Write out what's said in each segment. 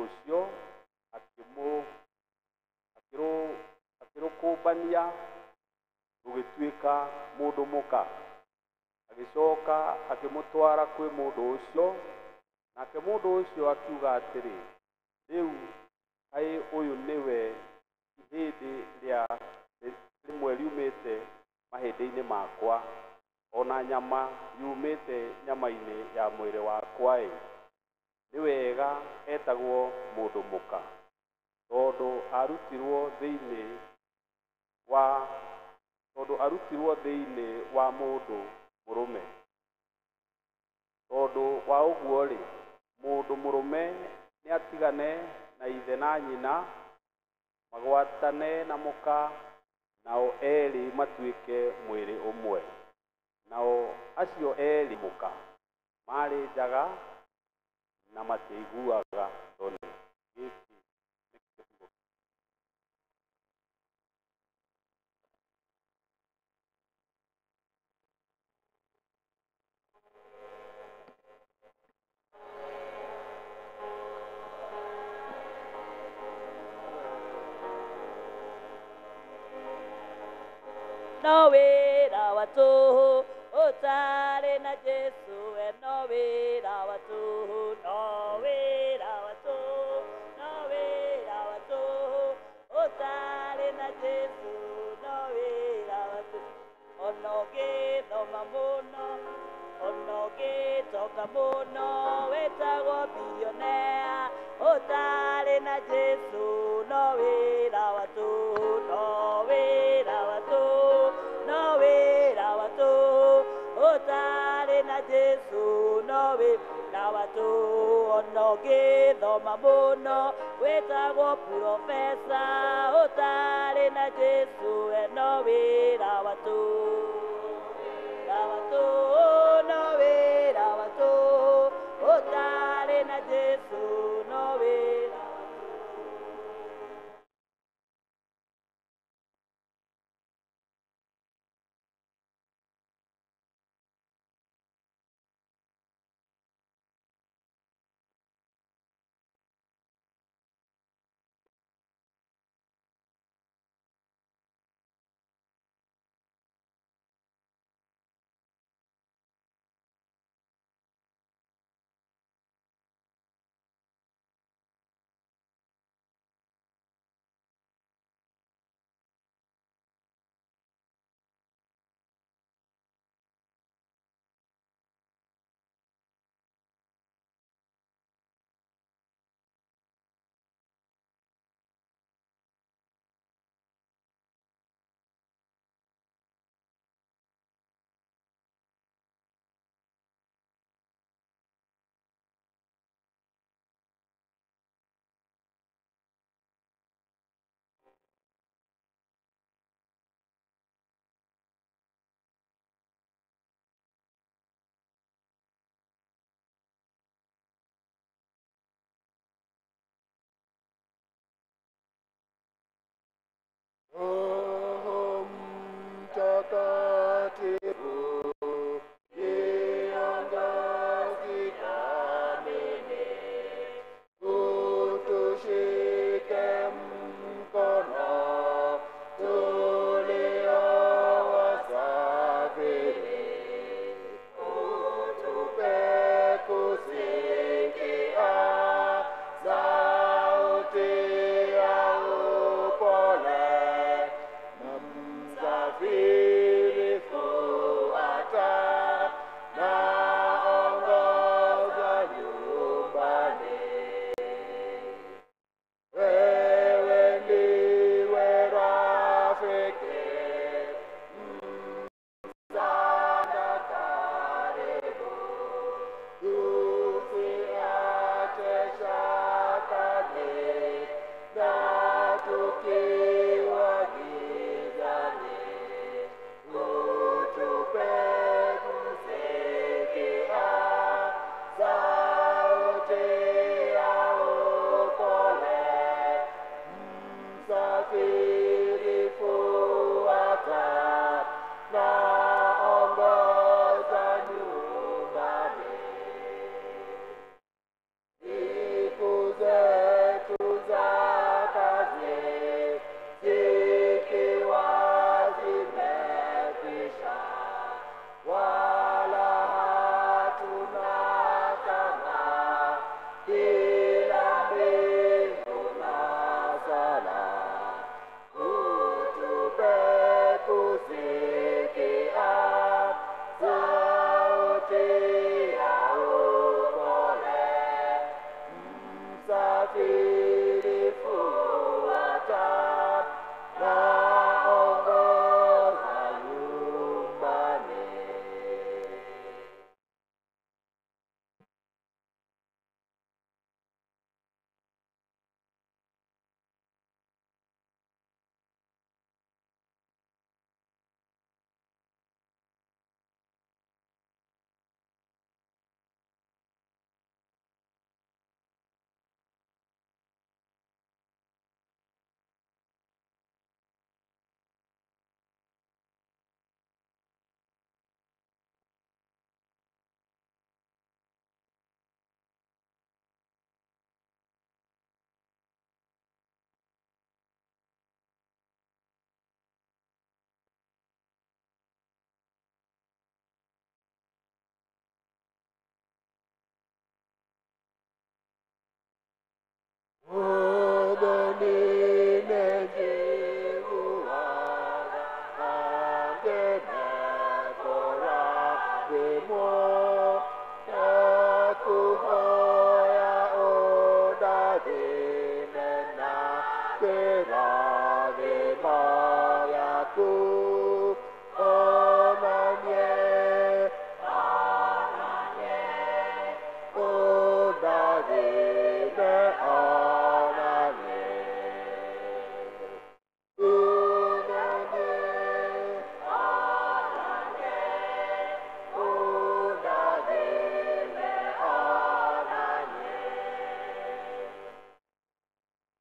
ucio akĩrũkũmbania rũgĩtuĩka mũndũ mũka. Agĩcoka akĩmũtwara kwĩ mũndũ ũcio, nake mũndũ ũcio akiuga atĩrĩ, rĩu kaĩ ũyũ nĩwe ihĩndĩ rĩa rĩmwe riumĩte mahĩndĩ-inĩ makwa, ona nyama yumĩte nyama-inĩ ya mwĩrĩ wakwa ĩ. Nĩ wega etagwo mũndũ mũka, tondũ arutirwo thĩinĩ wa mũndũ mũrũme. Tondũ wa ũguo rĩ, mũndũ mũrũme nĩ atigane na ithe na nyina, magwatane na mũka, nao erĩ matuĩke mwĩrĩ ũmwe. Nao acio erĩ mũka marĩ njaga na matiaiguaga thoni. Gĩkĩ nĩ kĩhumo. No wĩra wa tũhũ ũtarĩ na Jesũ, no wĩra wa tũhũ, no wĩra wa tũhũ, no wĩra wa tũhũ ũtarĩ na Jesũ, no wĩra wa tũhũ. Ona ũngĩthoma mũno, ona ũngĩtonga mũno, wĩtagwo bilionea, ũtarĩ na Jesũ, no wĩra wa tũhũ, no wĩra wa tũhũ, no wĩra wa tũhũ ũtarĩ na Jesũ, no wĩra wa tũhũ. Ona ũngĩthoma mũno, wĩtagwo profesa, ũtarĩ na Jesũ, no wĩra wa tũhũ, wĩra wa tũhũ, no wĩra wa tũhũ ũtarĩ na Jesũ, no wĩra.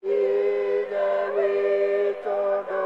Ine witono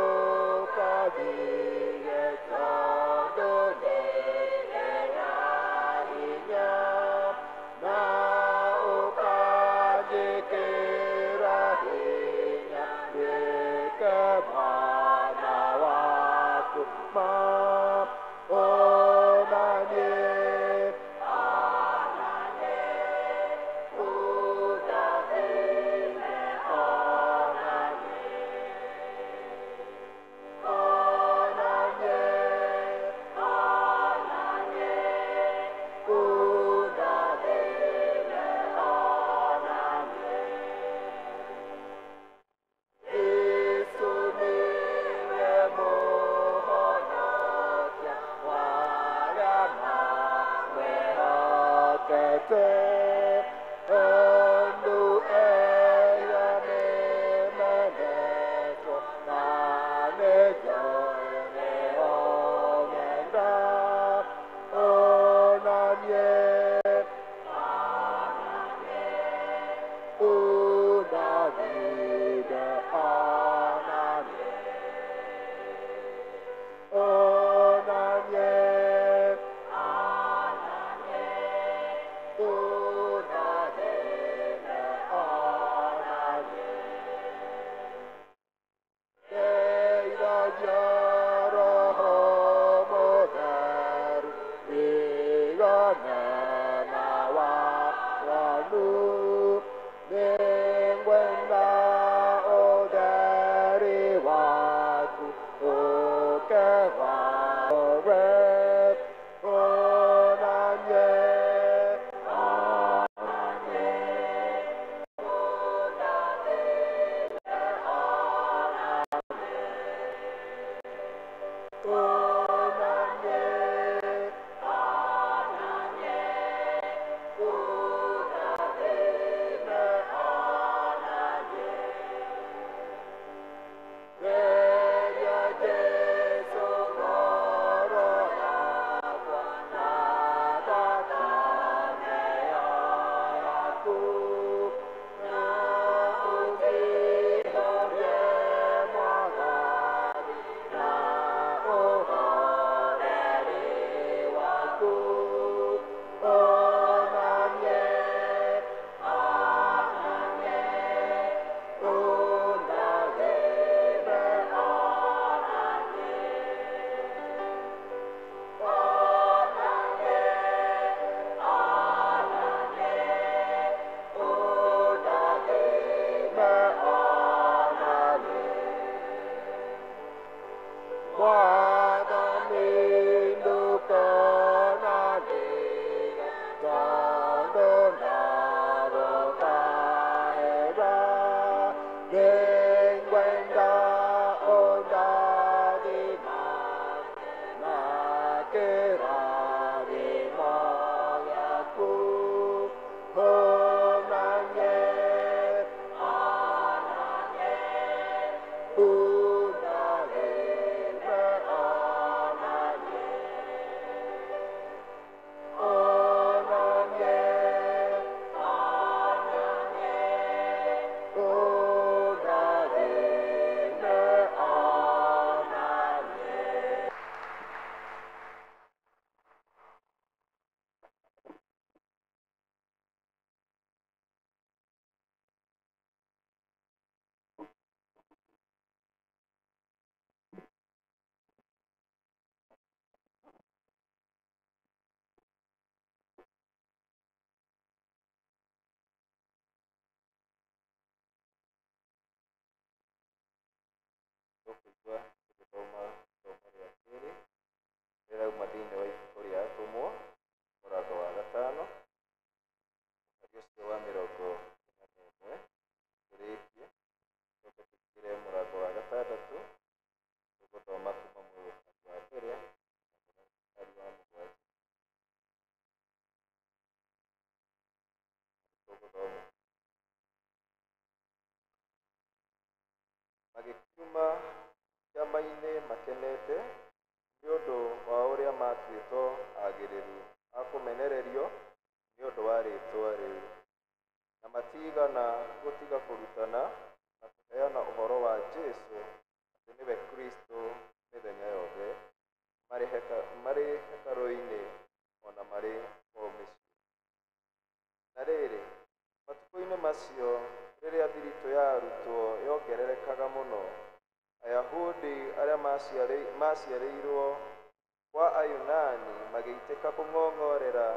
tũkũigua tũgĩthoma isomo rĩa kerĩ rĩrauma thĩinĩ wa ibuku rĩa Atũmwo mũrango wa 5 mũthari ũcio wa 41 tũrĩkie tũcoke tũingĩre mũrango wa 6 tũgũthoma kuma mũthari wa mbere na mũthari wa 7 tũgũthoma. Magĩkiuma kĩama-inĩ makenete nĩ ũndũ wa ũrĩa matuĩtwo agĩrĩru a kũmenererio nĩ ũndũ wa rĩĩtwa rĩu, na matigana gũtiga kũrutana na kũheana ũhoro wa Jesũ atĩ nĩwe Kristo mĩthenya yothe, marĩ hekarũ-inĩ ona marĩ o mĩciĩ. Na rĩrĩ, matukũ-inĩ macio rĩrĩa thiritũ ya arutwo yongererekaga mũno, Ayahudi arĩa maciarĩirwo kwa Ayunani magĩitĩka kũng'ong'orera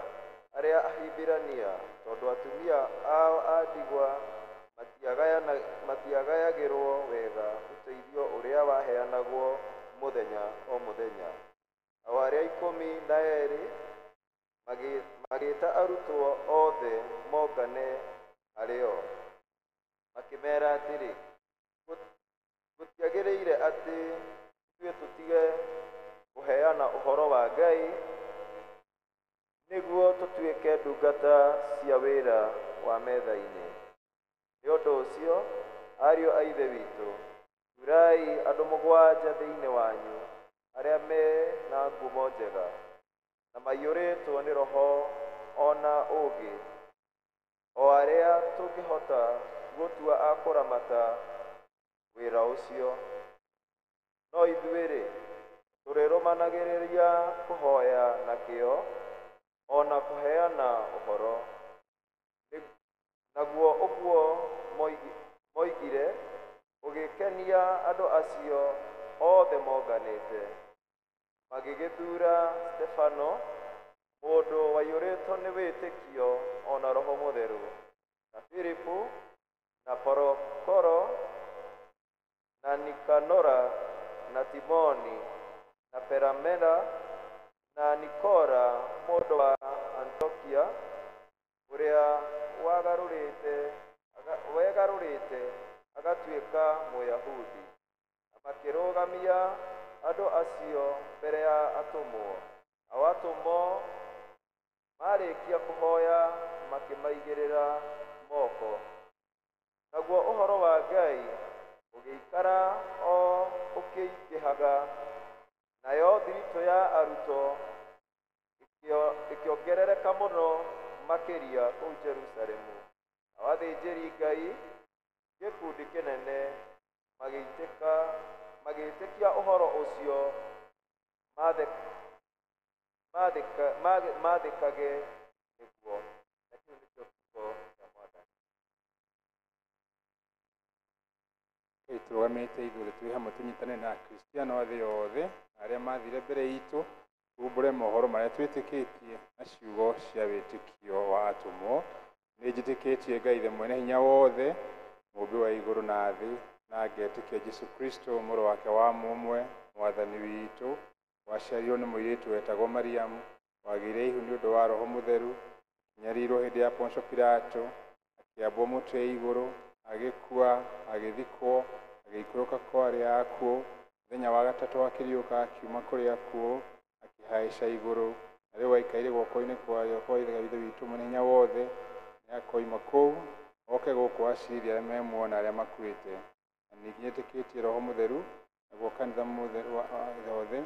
arĩa Ahibirania, tondũ atumia ao a ndigwa matiagayagĩrwo wega ũteithio ũrĩa waheanagwo mũthenya o mũthenya. Nao arĩa 12 magĩĩta arutwo othe mongane harĩ o, makĩmera atĩrĩ, gũtiagĩrĩire atĩ ithuĩ tũtige kũheana ũhoro wa Ngai nĩguo tũtuĩke ndungata cia wĩra wa metha-inĩ. Nĩ ũndũ ũcio, ariũ a Ithe witũ, thurai andũ 7 thĩinĩ wanyu arĩa me na ngumo njega na maiyũrĩtwo nĩ Roho ona ũũgĩ, o arĩa tũngĩhota gũtua a kũramata wĩra ũcio. No ithuĩ-rĩ, tũrĩrũmanagĩrĩria kũhoya na kĩo ona kũheana ũhoro. Naguo ũguo moigire ũgĩkenia andũ acio othe monganĩte, magĩgĩthuura Stefano, mũndũ waiyũrĩtwo nĩ wĩtĩkio ona Roho Mũtheru, na Filipu na Porokoro na Nikanora na Timoni na Peramena na Nikora mũndũ wa Antiokia, ũrĩa wegarũrĩte agatuĩka Mũyahudi, na makĩrũgamia andũ acio mbere ya atũmwo. Nao atũmwo marĩkia kũhoya makĩmaigĩrĩra moko. Naguo ũhoro wa Ngai ũgĩikara o ũkĩingĩhaga, nayo thiritũ ya arutwo ĩkĩongerereka mũno makĩria kũu Jerusalemu. Nao athĩnjĩri-Ngai gĩkundi kĩnene magĩĩtĩkia ũhoro ũcio mathĩkage nĩguo. Na kĩu nĩkĩo kiugo kĩa Mwathani. Tũrũgamĩte ithuothe twĩ hamwe tũnyitane na Akristiano a thĩ yothe arĩa mathire mbere itũ, tumbũre mohoro marĩa twĩtĩkĩtie na ciugo cia wĩtĩkio wa atũmwo. Nĩ njĩtĩkĩtie Ngai Ithe mwene hinya wothe, mũũmbi wa igũrũ na thĩ, na ngetĩkia Jesũ Kristo mũrũ wake wa mũmwe, mwathani witũ, waciarirwo nĩ mũirĩtu wetagwo Mariamu, wagĩire ihu nĩ ũndũ wa Roho Mũtheru, nyarirwo hĩndĩ ya Poncio Pilato, akĩambwo mũtwe igũrũ, agĩkua, agĩthikwo, agĩikũrũka kwa arĩa akuũ, mũthenya wa gatatũ akĩriũka akiuma kũrĩ akuũ, akĩhaica igũrũ, na rĩu aikaire guoko-inĩ kwa Ithe witũ mwene hinya wothe. Nĩakoima kũu oke gũkũ aciirithia arĩa memuoyo na arĩa makuĩte. Na ningĩ nĩtĩkĩtie Roho Mũtheru, naguo kanitha mũtheru wothe,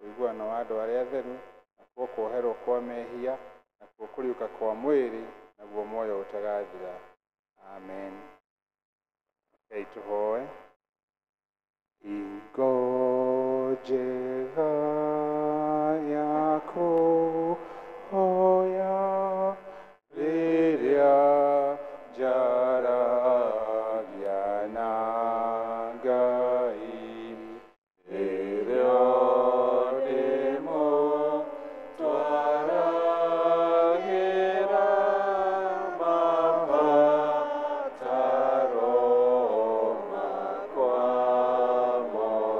ũiguano wa andũ arĩa atheru, nakuo kuoherwo kwa mehia, nakuo kũriũka kwa mwĩrĩ, naguo muoyo ũtagathira. Amen. Ngai tũhoe. Hingo njega ya kũhoya rĩrĩa njaragia na Ngai, rĩrĩa ndĩmũtwaragĩra mabataro makwa mothe.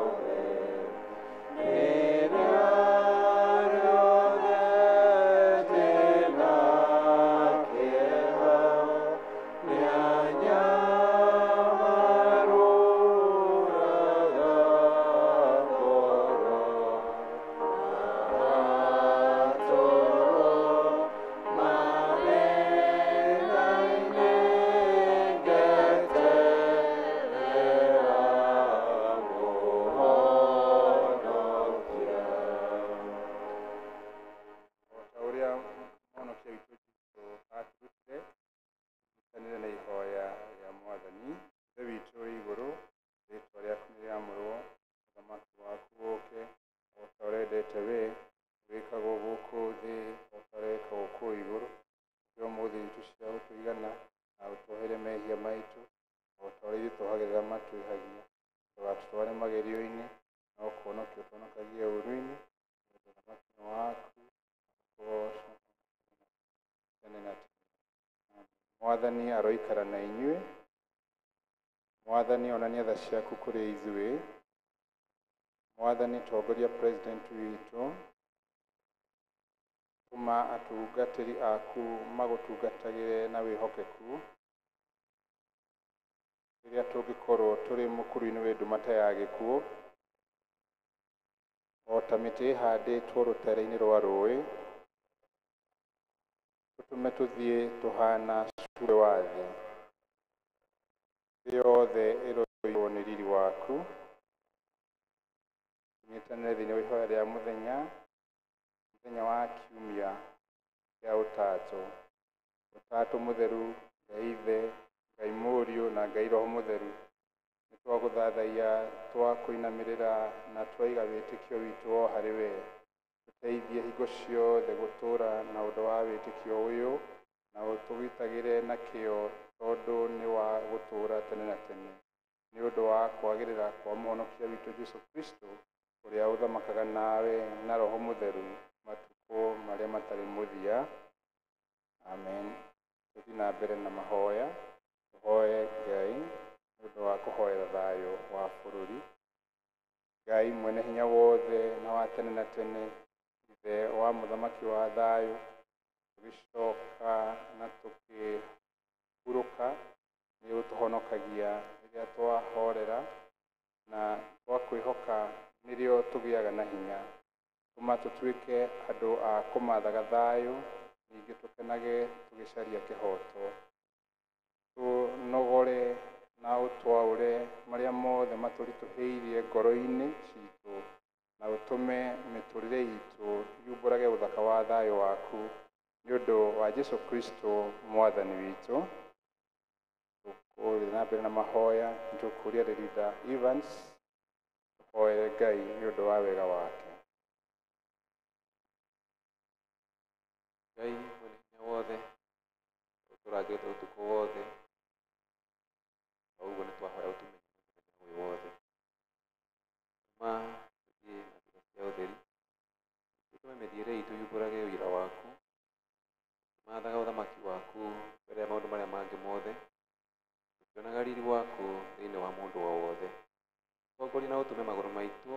we wĩkagwo gũkũ thĩ ũtareka gũkũ igũrũ. Rĩo mũthĩ witũ cia gũtũigana na ũtwohere mehia maitũ o ta ũrĩa ithuĩ twohagĩrĩra matwĩhagia, ndũgatũtware magerio-inĩ, no kũhonokia ũtũhonokagie ũũru-inĩ. Ũthamaki waku ũgocwo tene na tene. Mwathani aroikara na inyuĩ. Mwathani onania tha ciaku kũrĩ ithuĩ. Mwathani tongoria president witũ, tũma atungatĩri aku magũtungatagĩre na wĩhokeku. Rĩrĩa tũngĩkorwo tũrĩ mũkuru-inĩ wĩ ndumata ya gĩkuũ, o ta mĩtĩ ĩhandĩtwo rũtere-inĩ rwa rũĩ, tũtũme tũthiĩ tũhana cumbĩ wa thĩ. Thĩ yothe ĩroirwo nĩ riri waku. Tũnyitanĩre thĩinĩ wa ihoya rĩa mũthenya wa kiumia kĩa ũtatũ. Ũtatũ mũtheru, Ngai Ithe, Ngai Mũriũ na Ngai Roho Mũtheru, nĩ twagũthathaiya, twakũinamĩrĩra na twaiga wĩtĩkio witũ o harĩ we. Tũteithie hingo ciothe gũtũũra na ũndũ wa wĩtĩkio ũyũ, na ũtũgitagĩre na kĩo, tondũ nĩ wa gũtũũra tene na tene, nĩ ũndũ wa kwagĩrĩra kwa mũhonokia witũ Jesũ Kristo, ũrĩa ũthamakaga nawe na Roho Mũtheru matukũ marĩa matarĩ mũthia. Amen. Tũthiĩ na mbere na mahoya. Tũhoye Ngai nĩ ũndũ wa kũhoera thayũ wa bũrũri. Ngai mwene hinya wothe na wa tene na tene, Ithe wa mũthamaki wa thayũ, tũgĩcoka na tũkĩhurũka, nĩ ũtũhonokagia rĩrĩa twahorera na twakwĩhoka nĩrĩo tũgĩaga na hinya. Tũma tũtuĩke andũ a kũmathaga thayũ, ningĩ tũkenage tũgĩcaria kĩhoto. Tũnogore na ũtwaũre marĩa mothe matũritũhĩirie ngoro-inĩ citũ, na ũtũme mĩtũrĩre itũ yumbũrage ũthaka wa thayũ waku, nĩ ũndũ wa Jesũ Kristo Mwathani witũ. Tũkũthiĩ na mbere na mahoya. Nĩtũkũria Rĩrinda Evans tũhoere Ngai nĩ ũndũ wa wega wake. Ngai mwene hinya wothe, ũtũrangĩte ũtukũ wothe, ũguo nĩ twahoya ũtũmenye mũthenya ũyũ wothe. Tũma tũthiĩ na njĩra cia ũtheri, tũtũme mĩthiĩre itũ yumbũrage ũira waku, mathaga ũthamaki waku mbere ya maũndũ marĩa mangĩ mothe, tũkĩonaga riri waku thĩinĩ wa mũndũ o wothe. Tongoria na ũtũme magũrũ maitũ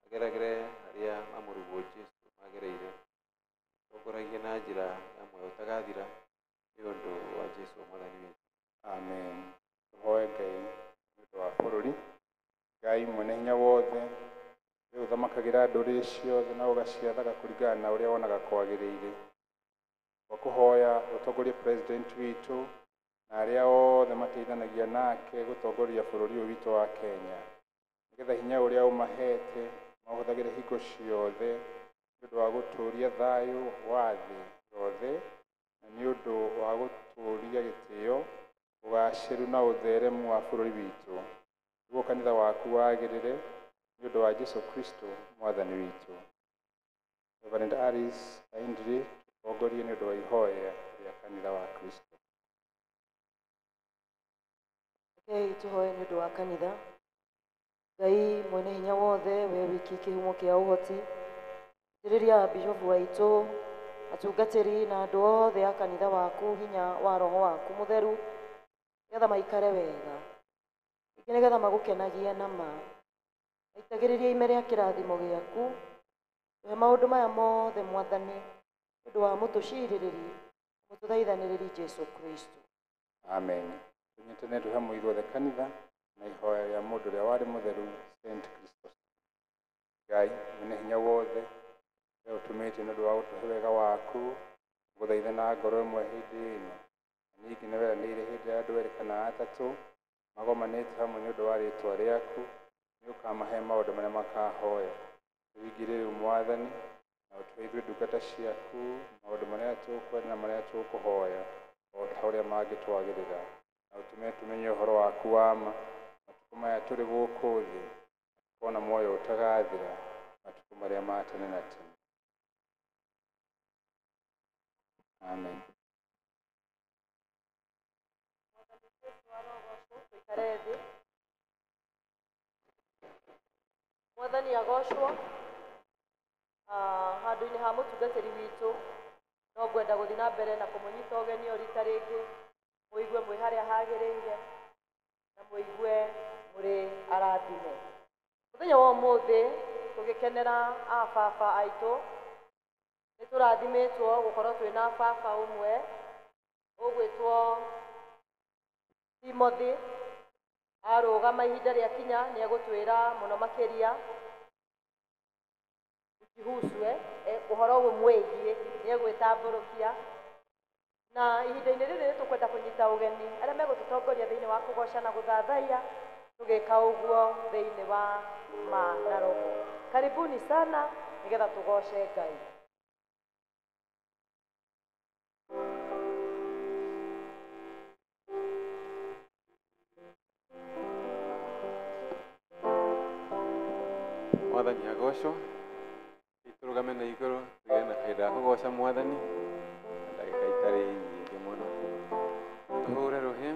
mageragĩre harĩa mamũrugwo Jesũ magereire. Tongoragia na njĩra ya muoyo ũtagathira, nĩ ũndũ wa Jesũ Mwathani witũ. Amen. Tũhoe Ngai nĩ ũndũ wa bũrũri. Ngai mwene hinya wothe, rĩu ũthamakagĩra ndũrĩrĩ ciothe na ũgaciathaga kũringana na ũrĩa wonaga kwagĩrĩire. Twakũhoya ũtongorie president witũ na arĩa othe mateithanagia nake gũtongoria bũrũri ũyũ witũ wa Kenya, nĩgetha hinya ũrĩa ũmahete mahũthagĩre hingo ciothe nĩ ũndũ wa gũtũũria thayũ wa thĩ yothe, na nĩ ũndũ wa gũtũũria gĩtĩo, ũgacĩru na ũtheremu wa bũrũri witũ, nĩguo kanitha waku wagĩrĩre, nĩ ũndũ wa Jesũ Kristo Mwathani witũ. Reverend Alice Aindri tũtongorie nĩ ũndũ wa ihoya rĩa kanitha wa Kristo. Rekei tũhoe nĩ ũndũ wa kanitha. Ngai mwene hinya wothe, we wiki kĩhumo kĩa ũhoti, itĩrĩria bishofu waitũ, atungatĩri na andũ othe a kanitha waku hinya wa Roho waku Mũtheru, nĩgetha maikare wega, ingĩ nĩgetha magũkenagie na ma, maitagĩrĩria ime rĩa kĩrathimo gĩaku, tũhe maũndũ maya mothe Mwathani, nĩ ũndũ wa mũtũcirĩrĩri, mũtũthaithanĩrĩri Jesũ Kristo. Amen. Tũnyitanĩre hamwe ithuothe kanitha na ihoya rĩa mũndũ ũrĩa warĩ mũtheru Saint Christos. Ngai mwene hinya wothe, we ũtũmĩte nĩ ũndũ wa gũtũhe wega waku, gũthaitha na ngoro ĩmwe hĩndĩ ĩno. Ningĩ nĩ weranĩire hĩndĩ ya andũ erĩ kana atatũ magomanĩte hamwe nĩ ũndũ wa rĩĩtwa rĩaku, nĩ ũkamahe maũndũ marĩa makahoya. Tũhingĩre rĩu Mwathani, na ũtũhe ithuĩ ndungata ciaku maũndũ marĩa tũkwenda na marĩa tũkũhoya, o ta ũrĩa mangĩtwagĩrĩra, na ũtũme tũmenye ũhoro waku wa ma. Matukũ maya tũrĩ gũkũ thĩ, tukona muoyo ũtagathira, matukũ marĩa ma tene na tene. Amen. Mwathani agocwo handũ-inĩ ha mũtungatĩri witũ, no ngwenda gũthiĩ na mbere na kũmũnyita ũgeni o rita rĩngĩ, mũigue mwĩ harĩa hagĩrĩire na mũigue mũrĩ arathime. Mũthenya wa ũmũthĩ tũgĩkenera baba aitũ, nĩ tũrathimĩtwo gũkorwo twĩna baba ũmwe ũgwĩtwo Timothy. Arũgama ihinda rĩakinya nĩ egũtwĩra mũno makĩria ũkihuswe ũhoro ũmwĩgiĩ, nĩ egwĩtambũrũkia. Na ihinda-inĩ rĩrĩ tũkwenda kũnyita ũgeni arĩa megũtũtongoria thĩinĩ wa kũgoca na gũthathaiya, tũgĩka ũguo thĩinĩ wa ma na roho. Karibuni sana nĩgetha tũgoce Ngai. Mwathani agocwo, tũrũgame na igũrũ tũgĩe na kahinda ga kũgoca Mwathani ndagĩka itarĩ nyingĩ mũno. Tũhũre rũhĩ.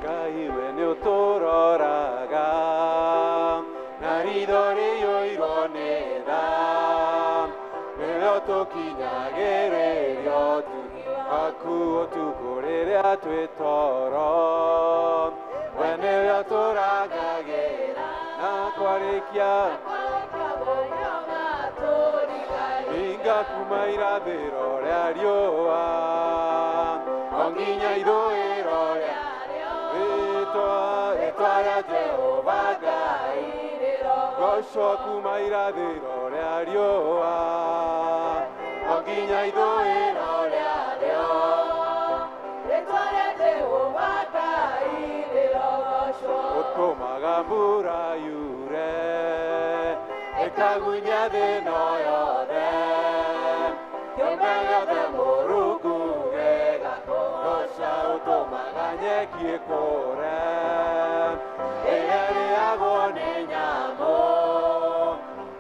Ngai we nĩ ũtũroraga na ritho rĩiyũirwo nĩ tha, tũkinyagĩrĩrio aku ũtukũ rĩrĩa twĩ toro. We nĩwe tũrangagĩra na kwarĩkia hinga kuma irathĩro rĩa riũa o nginya ithũĩro rĩtwa rĩa Jehova Ngai gocwo kuma irathĩro rĩa riũa nginya ithũĩro rĩarĩo rĩtwa rĩa Jehova Ngai rĩrogocwo. Ũtũmaga mbura yure ĩkagunya thĩ ĩno yothe, kĩũmbe gĩothe Mũrungu gĩgakũgoca. Ũtũmaga nyeki ĩkũre ĩrĩagwo nĩ nyamũ,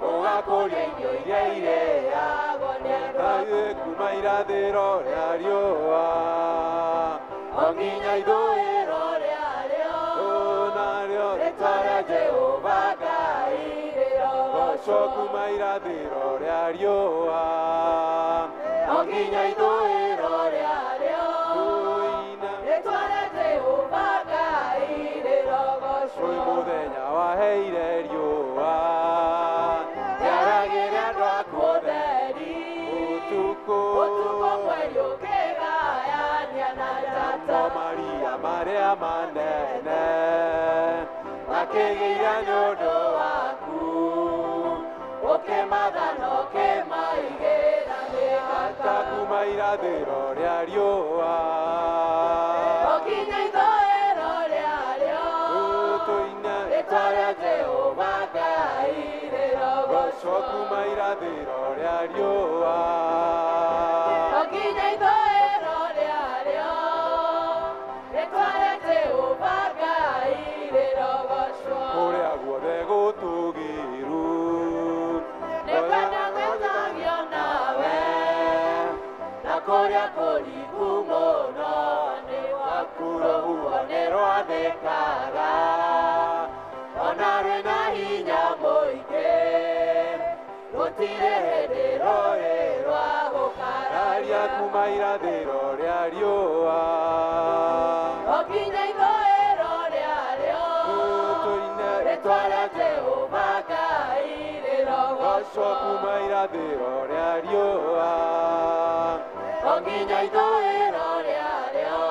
ũgakũria irio iria irĩagwo nĩ andũ kuma irathĩro rĩa riũa o nginya ithũĩro rĩarĩo, narĩo rĩtwa rĩa Jehova Ngai rĩrogocwo. Kuma irathĩro rĩa riũa o nginya ithũĩro rĩarĩo, rĩtwa rĩa Jehova Ngai rĩrogocwo. Mũthenya waheire riũa rĩaragĩre andũ aku ũtheri, ũtukũ mweri ũkĩgayania na njata, maria marĩa manene makĩgĩira nĩ ũndũ waku, ũkĩmatha na ũkĩmaigĩra mĩhaka kuma irathĩro rĩa riũa o nginya ithũĩro rĩarĩo, tũine rĩtwa rĩa Jehova Ngai rĩrogocwo. Kuma irathĩro rĩa riũa o nginya ithũĩro rĩarĩo, rĩtwa rĩa Jehova Ngai rĩrogocwo. Kũrĩa guothe gũtũgĩru nĩkwenda gwĩtagio nawe, na kũrĩa kũriku mũno nĩ gwaku rũhuho nĩ rwathĩkaga, ona rwĩna hinya mũingĩ rũtirĩ hĩndĩ rũrĩ rwa gũkararia. Kuma irathĩro rĩa riũa o nginya ithũĩro rĩarĩo, tũine rĩtwa rĩa Jehova Ngai rĩrogocwo. Kuma irathĩro rĩa riũa o nginya ithũĩro rĩarĩo,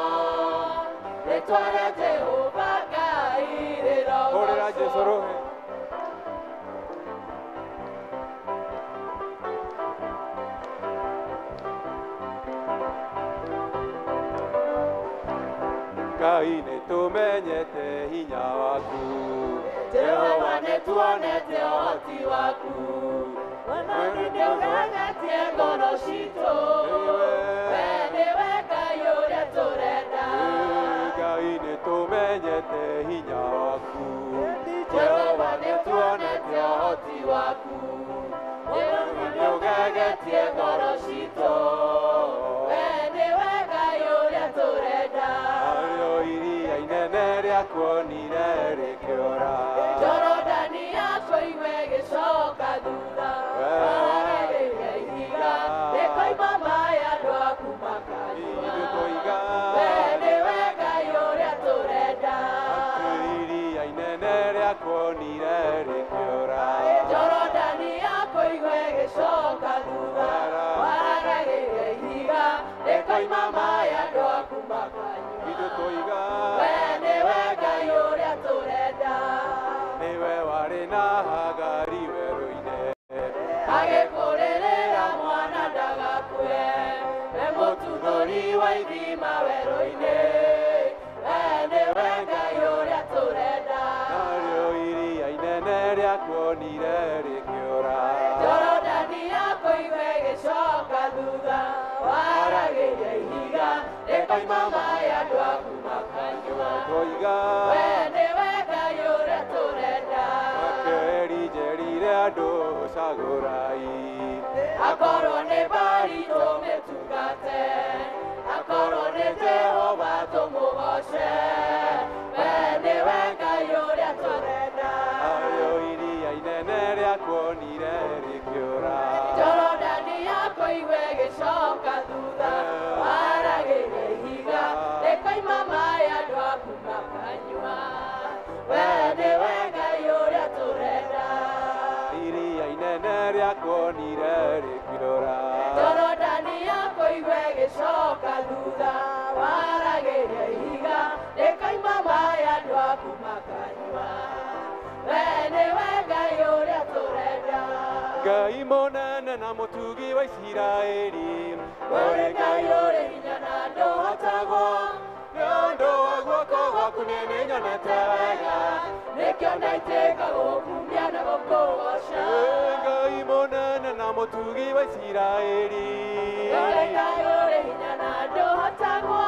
rĩtwa rĩa Jehova Ngai rĩrogocwo. Hũrĩra Jesũ rũhĩ. Ngai nĩtũmenyete hinya waku, Jehova nĩtuonete ũhoti waku, Ngai nĩtũmenyete hinya waku, Jehova nĩtuonete ũhoti waku, nĩũgegetie ngoro citũ, we nĩwe Ngai ũrĩa tũrenda. Narĩo iria inene rĩakuonire rĩkĩora, Jorodani yakũigua ĩgĩcoka thutha, waragĩrĩria ihiga rĩkoima maaĩ andũ aku makanyua. We nĩwe Ngai ũrĩa tũrenda. Iria inene rĩakuonire rĩkĩora, Jorodani yakũigua ĩgĩcoka thutha, waragĩrĩria ihiga rĩkoima maaĩ andũ aku makanyua. We nĩwe Ngai ũrĩa tũrenda. Nĩwe warĩ na Hagari werũ-inĩ, agĩkũrĩrĩra mwana ndagakue, we mũtuthũri wa ithima werũ-inĩ, we nĩwe Ngai ũrĩa tũrenda. Narĩo iria inene rĩakuonire rĩkĩora, Jorodani yakũigua ĩgĩcoka thutha, waragĩrĩria ihiga rĩkoima maaĩ andũ aku makanyua. We nĩwe Ngai ũrĩa tũrenda. Akĩrinjerire andũ cagũrai, akorwo nĩ Baali tũmĩtungate, akorwo nĩ Jehova tũmũgoce, we nĩwe Ngai ũrĩa tũrenda. Narĩo iria inene rĩakuonire rĩkĩora, Jorodani yakũigua ĩgĩcoka thutha, waragĩrĩria ihiga rĩkoima maaĩ andũ aku makanyua. We nĩwe Ngai ũrĩa tũrenda. Iria inene rĩakuonire rĩkĩora, Jorodani yakũigua ĩgĩcoka thutha, waragĩrĩria ihiga rĩkoima maaĩ andũ aku makanyua. We nĩwe Ngai ũrĩa tũrenda. Ngai mũnene na mũtugi wa Isiraeli, ũrĩ Ngai ũrĩ hinya na ndũhotagwo, nĩ ũndũ wa guoko gwaku nĩ nyonete wega, nĩkĩo ndaitĩka gũkumia na gũkũgoca. Ngai mũnene na mũtugi wa Isiraeli, ũrĩ Ngai ũrĩ hinya na ndũhotagwo,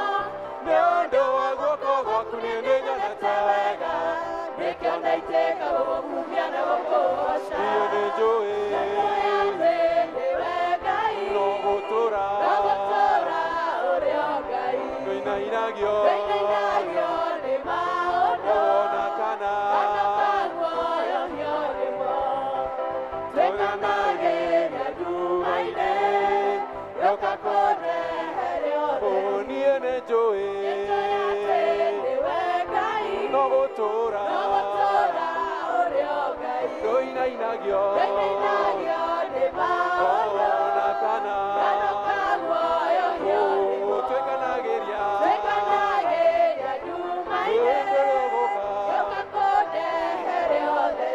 nĩ ũndũ wa guoko gwaku nĩ nyonete wega, nĩkĩo ndaitĩka gũkumia na gũkũgoca. Niĩ nĩnjũĩ nĩwe Ngai, no gũtũra ũrĩ o Ngai, ndũinainagio nĩ maũndũ ona kana guoyohio nĩmo. Twĩkanagĩria nduma-inĩ gĩũka kũrehe rĩothe. Niĩ nĩnjũĩ nĩwe Ngai, no gũtũra ũrĩ o Ngai, ndũinainagio nĩ maũndũ ona kana guoyohio nĩmo. Twĩkanagĩria nduma-inĩ gĩũka kũrehe rĩothe.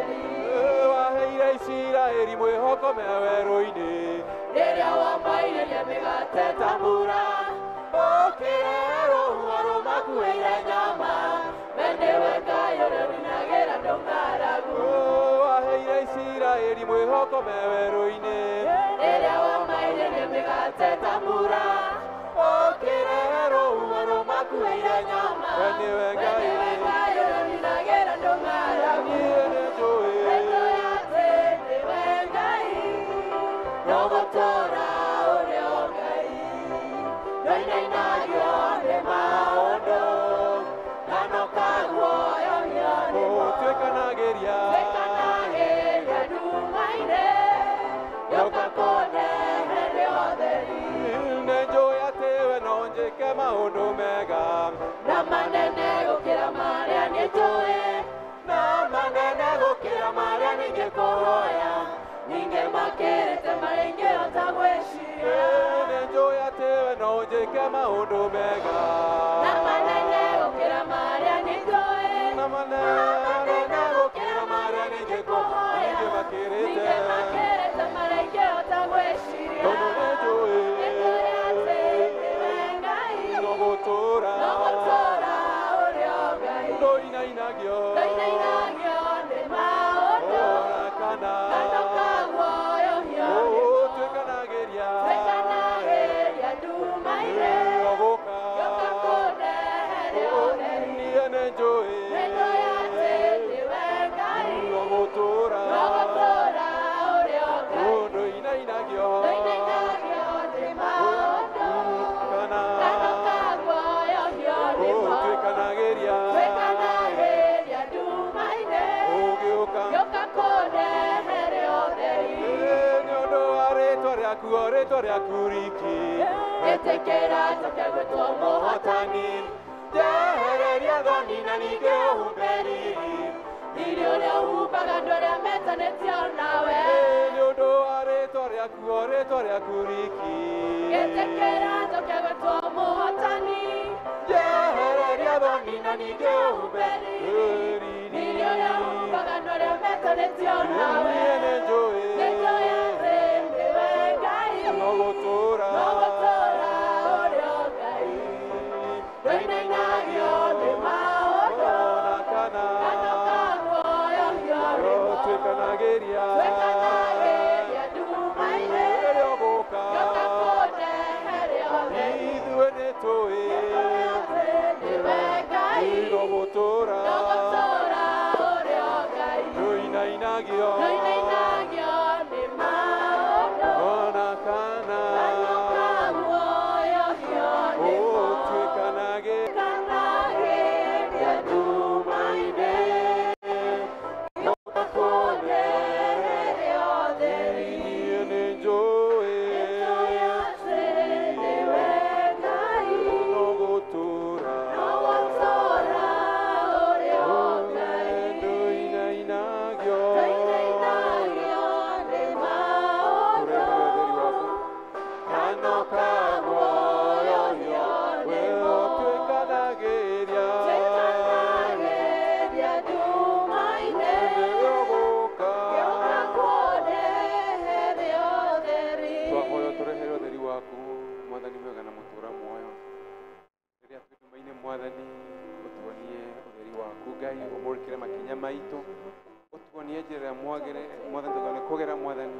Waheire Isiraeli mwĩhoko me werũ-inĩ, rĩrĩa wamairĩria mĩgate ta mbura, ũkĩrehe rũhuho rũmakuĩire nyama, we nĩwe Ngai ũrĩa ũninagĩra andũ ng'aragu. Waheire Isiraeli mwĩhoko me werũ-inĩ, rĩrĩa wamairĩria mĩgate ta mbura, ũkĩrehe rũhuho rũmakuĩire nyama, we nĩwe Ngai ũrĩa ũninagĩra andũ ng'aragu. Niĩ nĩnjũĩ nĩwe Ngai, no gũtũra ũrĩ o Ngai, ndũinainagio nĩ maũndũ na no kaguoyohio nĩmo. Twĩkanagĩria nduma-inĩ gĩũka kũrehe rĩothe. Nĩnjũĩ atĩ we no njĩke maũndũ mega na manene gũkĩra marĩa nĩnjũĩ, na manene gũkĩra marĩa ningĩkũhoya, ningĩ makĩrĩte marĩa ingĩhota gwĩciria. Nĩnjũĩ atĩ we no njĩke maũndũ mega na manene gũkĩra marĩa nĩnjũĩ, na manene gũkĩra marĩa ningĩkũhoya, ningĩ makĩrĩte marĩa ingĩhota gwĩciria. Tondũ nĩnjũĩ atĩ nĩwe Ngai, no gũtũra ũrĩ o Ngai, ndũinainagio nĩ maũndũ ona kana guoyohio rĩaku o rĩtwa rĩaku riki Etĩkĩra njoke gwĩtwo mũhotani njehereria thoni na ningĩ ũhumbe riri riri ũrĩa ũhumbaga andũ arĩa metanĩtio nawe nĩ ũndũ wa rĩtwa rĩaku o rĩtwa rĩaku riki Etĩkĩra njoke gwĩtwo mũhotani njehereria thoni na ningĩ ũhumbe riri riri ũrĩa ũhumbaga andũ arĩa metanĩtio nawe niĩ nĩ njũĩ nĩnjũĩ atĩ nĩwe Ngai no gũtũũra no gũtũũra ũrĩ o Ngai ndũinainagio nĩ maũndũ ona kana kana kaguoyo hiorĩmo twĩkanagĩria twĩkanagĩria nduma-inĩ rĩrĩa ũgũka gĩũka kũndeheria ũtheri ithuĩ nĩ tũĩ nĩwe Ngai no gũtũũra no gũtũũra ũrĩ o Ngai ndũinainagio ndũinainagio nĩ maũndũ ona kana kana kaguoyo hiorĩmo twĩkanagĩria twĩkanagĩria nduma-inĩ gĩũka kũndeheria ũtheri niĩ nĩ njũĩ nĩnjũĩ atĩ nĩwe Ngai no gũtũũra no gũtũũra ũrĩ o Ngai ndũinainagio ndũinainagio nĩ maũndũ kana kaguoyo hiorĩmo twĩkanagĩria twĩkanagĩria nduma-inĩ gĩũka kũndeheria ũtheri twahoya tũrehere ũtheri waku mwathani mwega na mũtũũra muoyo rĩrĩa twĩ nduma-inĩ mwathani ũtuonie ũtheri waku Ngai ũmũrĩkĩre makinya maitũ ũtuonie njĩra ĩrĩa mwagĩre mwathani tũkone kũgera mwathani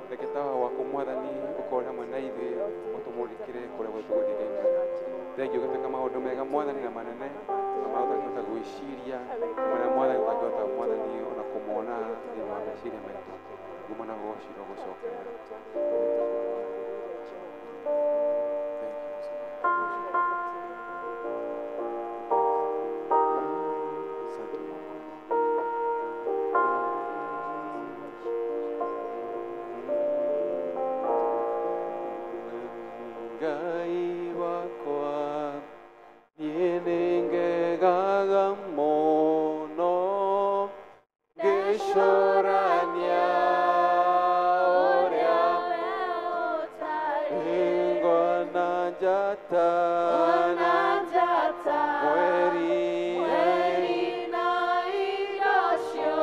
reke tawa waku mwathani ũkorwo hamwe na ithuĩ ũtũmũrĩkĩre kũrĩa gũtũgũthirĩte thengiũ gũtuĩka maũndũ mega mwathani na manene na maũndũ tũngĩhota gwĩciria marĩa mwathani tũngĩhota mwathani ona kũmona thĩinĩ wa meciria maitũ ngumo na gũgocirwo gũcokerera Ngai wakwa niĩ nĩngegaga mũno ngĩcũrania ũrĩa ngona njata mweri icio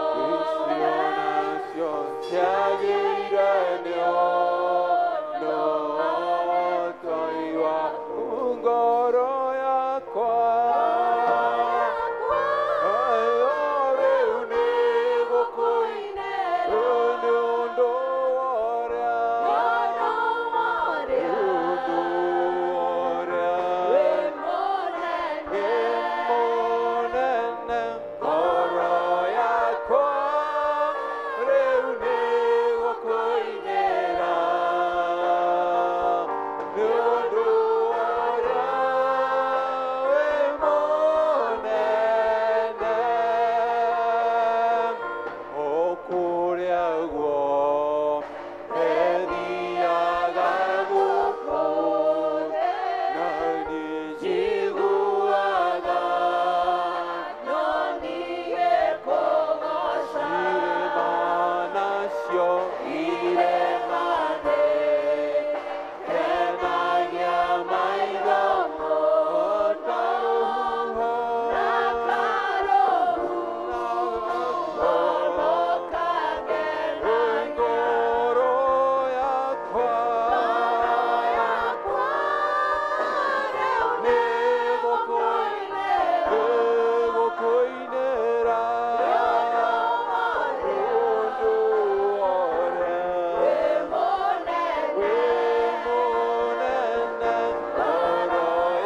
nacio ciagĩire nĩo ngoro yakwa rĩu nĩ gũkũinĩra nĩ ũndũ ũrĩa mũnene ngoro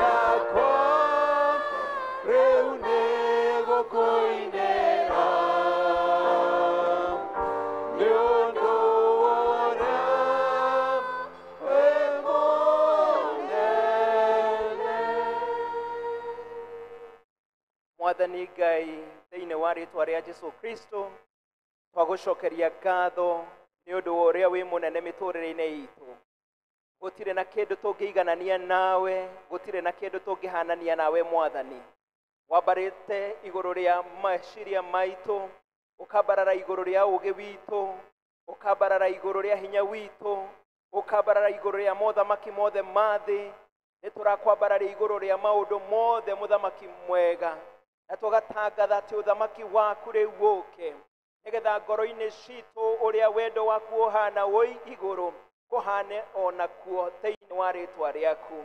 yakwa rĩu nĩ gũkũinĩra nĩ ũndũ Mwathani Ngai thĩinĩ wa rĩĩtwa rĩa Jesũ Kristo twagũcokeria ngatho nĩ ũndũ wa ũrĩa wĩ mũnene mĩtũrĩre-inĩ itũ gutire na kindu tungiiganania nawe, gutire na kindu tungihanania nawe Mwathani. Wambarite iguru ria meciria maitu, ukambarara iguru ria ugi witu, ukambarara iguru ria hinya witu, ukambarara iguru ria mothamaki mothe mathi. Niturakwambararia iguru ria maundu mothe muthamaki mwega, na tugatangatha ati uthamaki waku riu uke, nigetha ngoro-ini citu uria wendo waku uhana woi iguru kuhane ona kuo thiini wa ritwa riaku.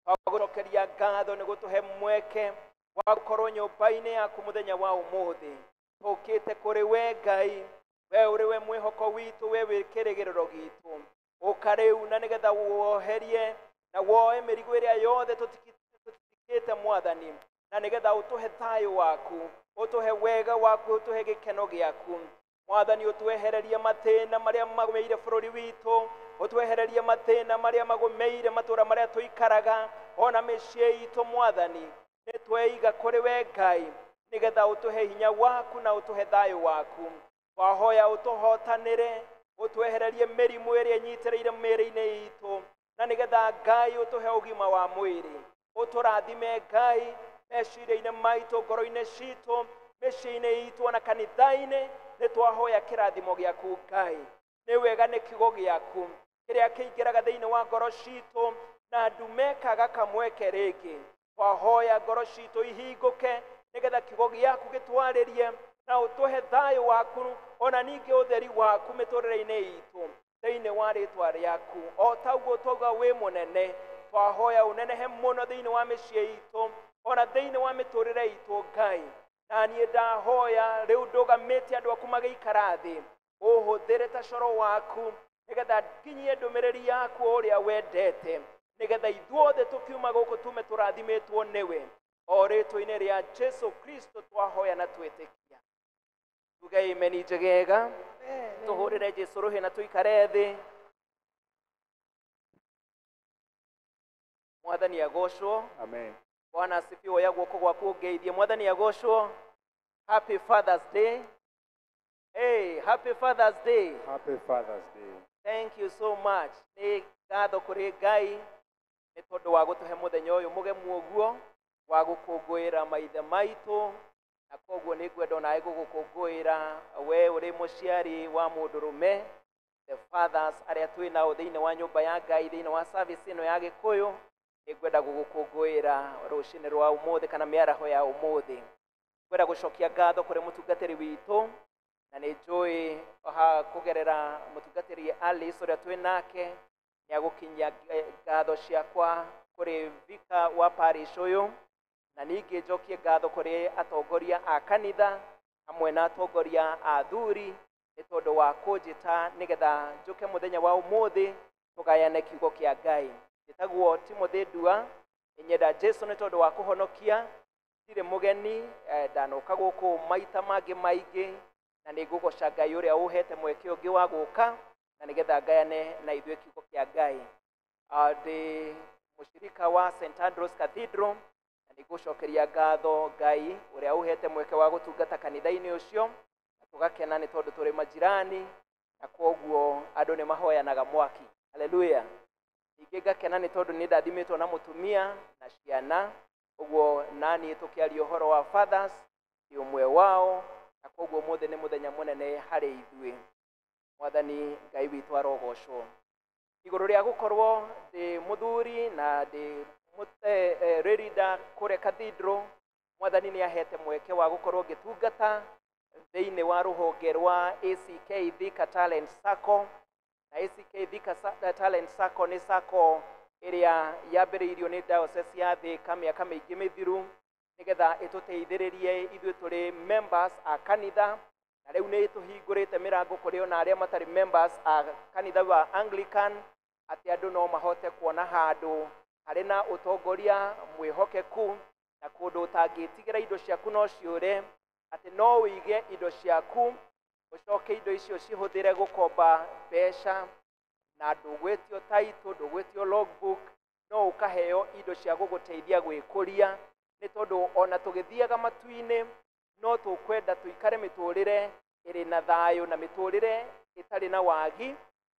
Twagucokeria ngatho ni gutuhe mweke wa gukorwo nyumba-ini yaku muthenya wa umuthi. Tukite kuri we Ngai, we uri we mwihoko witu, we wikirigiriro gitu. Uka riu na nigetha woherie na woe mirigo iria yothe tutikite Mwathani, na nigetha utuhe thayo waku, utuhe wega waku, utuhe gikeno giaku Mwathani. Utuehererie mathina maria magumeire bururi witu, utuehererie mathina maria magumeire matura maria tuikaraga, ona micii itu Mwathani. Nitweiga kuri we Ngai, nigetha utuhe hinya waku na utuhe thayo waku. Twahoya utuhotanire, utuehererie mirimu iria nyitireire mĩĩrĩ-inĩ itu, na nigetha Ngai utuhe ugima wa mwiri. Uturathime Ngai meciria-inĩ maitu, ngoro-inĩ citu, mĩciĩ-inĩ itu, ona kanitha-inĩ. Nitwahoya kirathimo giaku Ngai. Ni wega ni kiugo giaku kiria kiingiraga thiini wa ngoro citu, na ndumekaga kamweke ringi. Twahoya ngoro citu ihinguke, nigetha kiugo giaku gitwaririe, na utuhe thayo waku ona ningi utheri waku miturire-ini itu thiini wa ritwa riaku. O taguo twauga wi munene, twahoya unenehe muno thiini wa mĩciĩ itu, ona thiini wa miturire itu Ngai. Na niĩ ndahoya riu ndugamite andu aku magiikara thi, uhuthire ta coro waku, nigetha nginyie ndumiriri yaku uria wendete, nigetha ithuothe tukiuma guku tume turathimitwo niwe. O ritwa-ini ria Jesu Kristo twahoya na twitikia. Tuge imeni njegega, tuhurire Jesu ruhi na tuikare thi. Mwathani agocwo. Amen. Bwana asifiwe. Ya guoko gwaku ngeithie. Mwathani agocwo. Happy Father's Day. Hey, happy Father's Day. Happy Father's Day. Thank you so much. Ni ngatho kuri Ngai ni tondu wa gutuhe muthenya uyu mugemu uguo wa gukungwira maithe maitu, na koguo ni ngwenda onawe gugukungwira we uri muciari wa mundurume, the fathers aria twi nao thiini wa nyumba ya Ngai, thiini wa service ino ya Gikuyu. Ni ngwenda gugukungwira rucini rwa umuthi kana miaraho ya umuthi. Ngwenda gucokia ngatho kuri mutungatiri witu, na ni njui kugerera mutungatiri Alice uria twi nake ni agukinyia ngatho ciakwa kuri vika wa parish uyu, na ningi njokie ngatho kuri atongoria a kanitha hamwe na atongoria a thuri ni tondu wa kunjita nigetha njuke muthenya wa umuthi tugayane kiugo kia Ngai. Njitagwo Timothy Ndua, nyenda Jesu ni tondu wa kuhonokia, ndire mugeni, ndanoka guku maita mangi maingi, na ni ngugoca Ngai uria uhete mweke ungi wa guka na nigetha ngayane na ithuĩ kiugo kia Ngai. Ndi mushirika wa St Andrews Cathedral, na ni ngucokeria ngatho Ngai uria uhete mweke wa gutungata kanitha-ini ucio, na tugakena ni tondu turi majirani, na koguo andu ni mahoyanaga mwaki. Haleluya. Ningi ngakena ni tondu ni ndathimitwo na mutumia na ciana, koguo nani tukiaria uhoro wa fathers ni umwe wao, na koguo mothe ni muthenya munene hari ithuĩ. Mwathani Ngai witu arogocwo. Iguru ria gukorwo ndi muthuri na ndi ririda kure cathedral, Mwathani ni ahete mweke wa gukorwo ngitungata thiini wa ruhonge rwa ACK Thika Talent Sacco. Na ACK Thika Talent Sacco ni sacco iria yambiriirio ni diocese ya Thika miaka miingi mithiru, nigetha ituteithiririe ithuĩ turi members a kanitha, na riu ni tuhingurite mirango kuri ona aria matari members a kanitha wa Anglican, ati andu no mahote kuona handu hari na utongoria mwihokeku, na kundu utangitigira indo ciaku no ciure, ati no wige indo ciaku, ucoke indo icio cihuthire gukomba mbeca, na ndugwetio title, ndugwetio logbook, no ukaheo indo cia guguteithia gwikuria, ni tondu ona tugithiaga matu-ini no tukwenda tuikare miturire iri na thayo na miturire itari na wagi,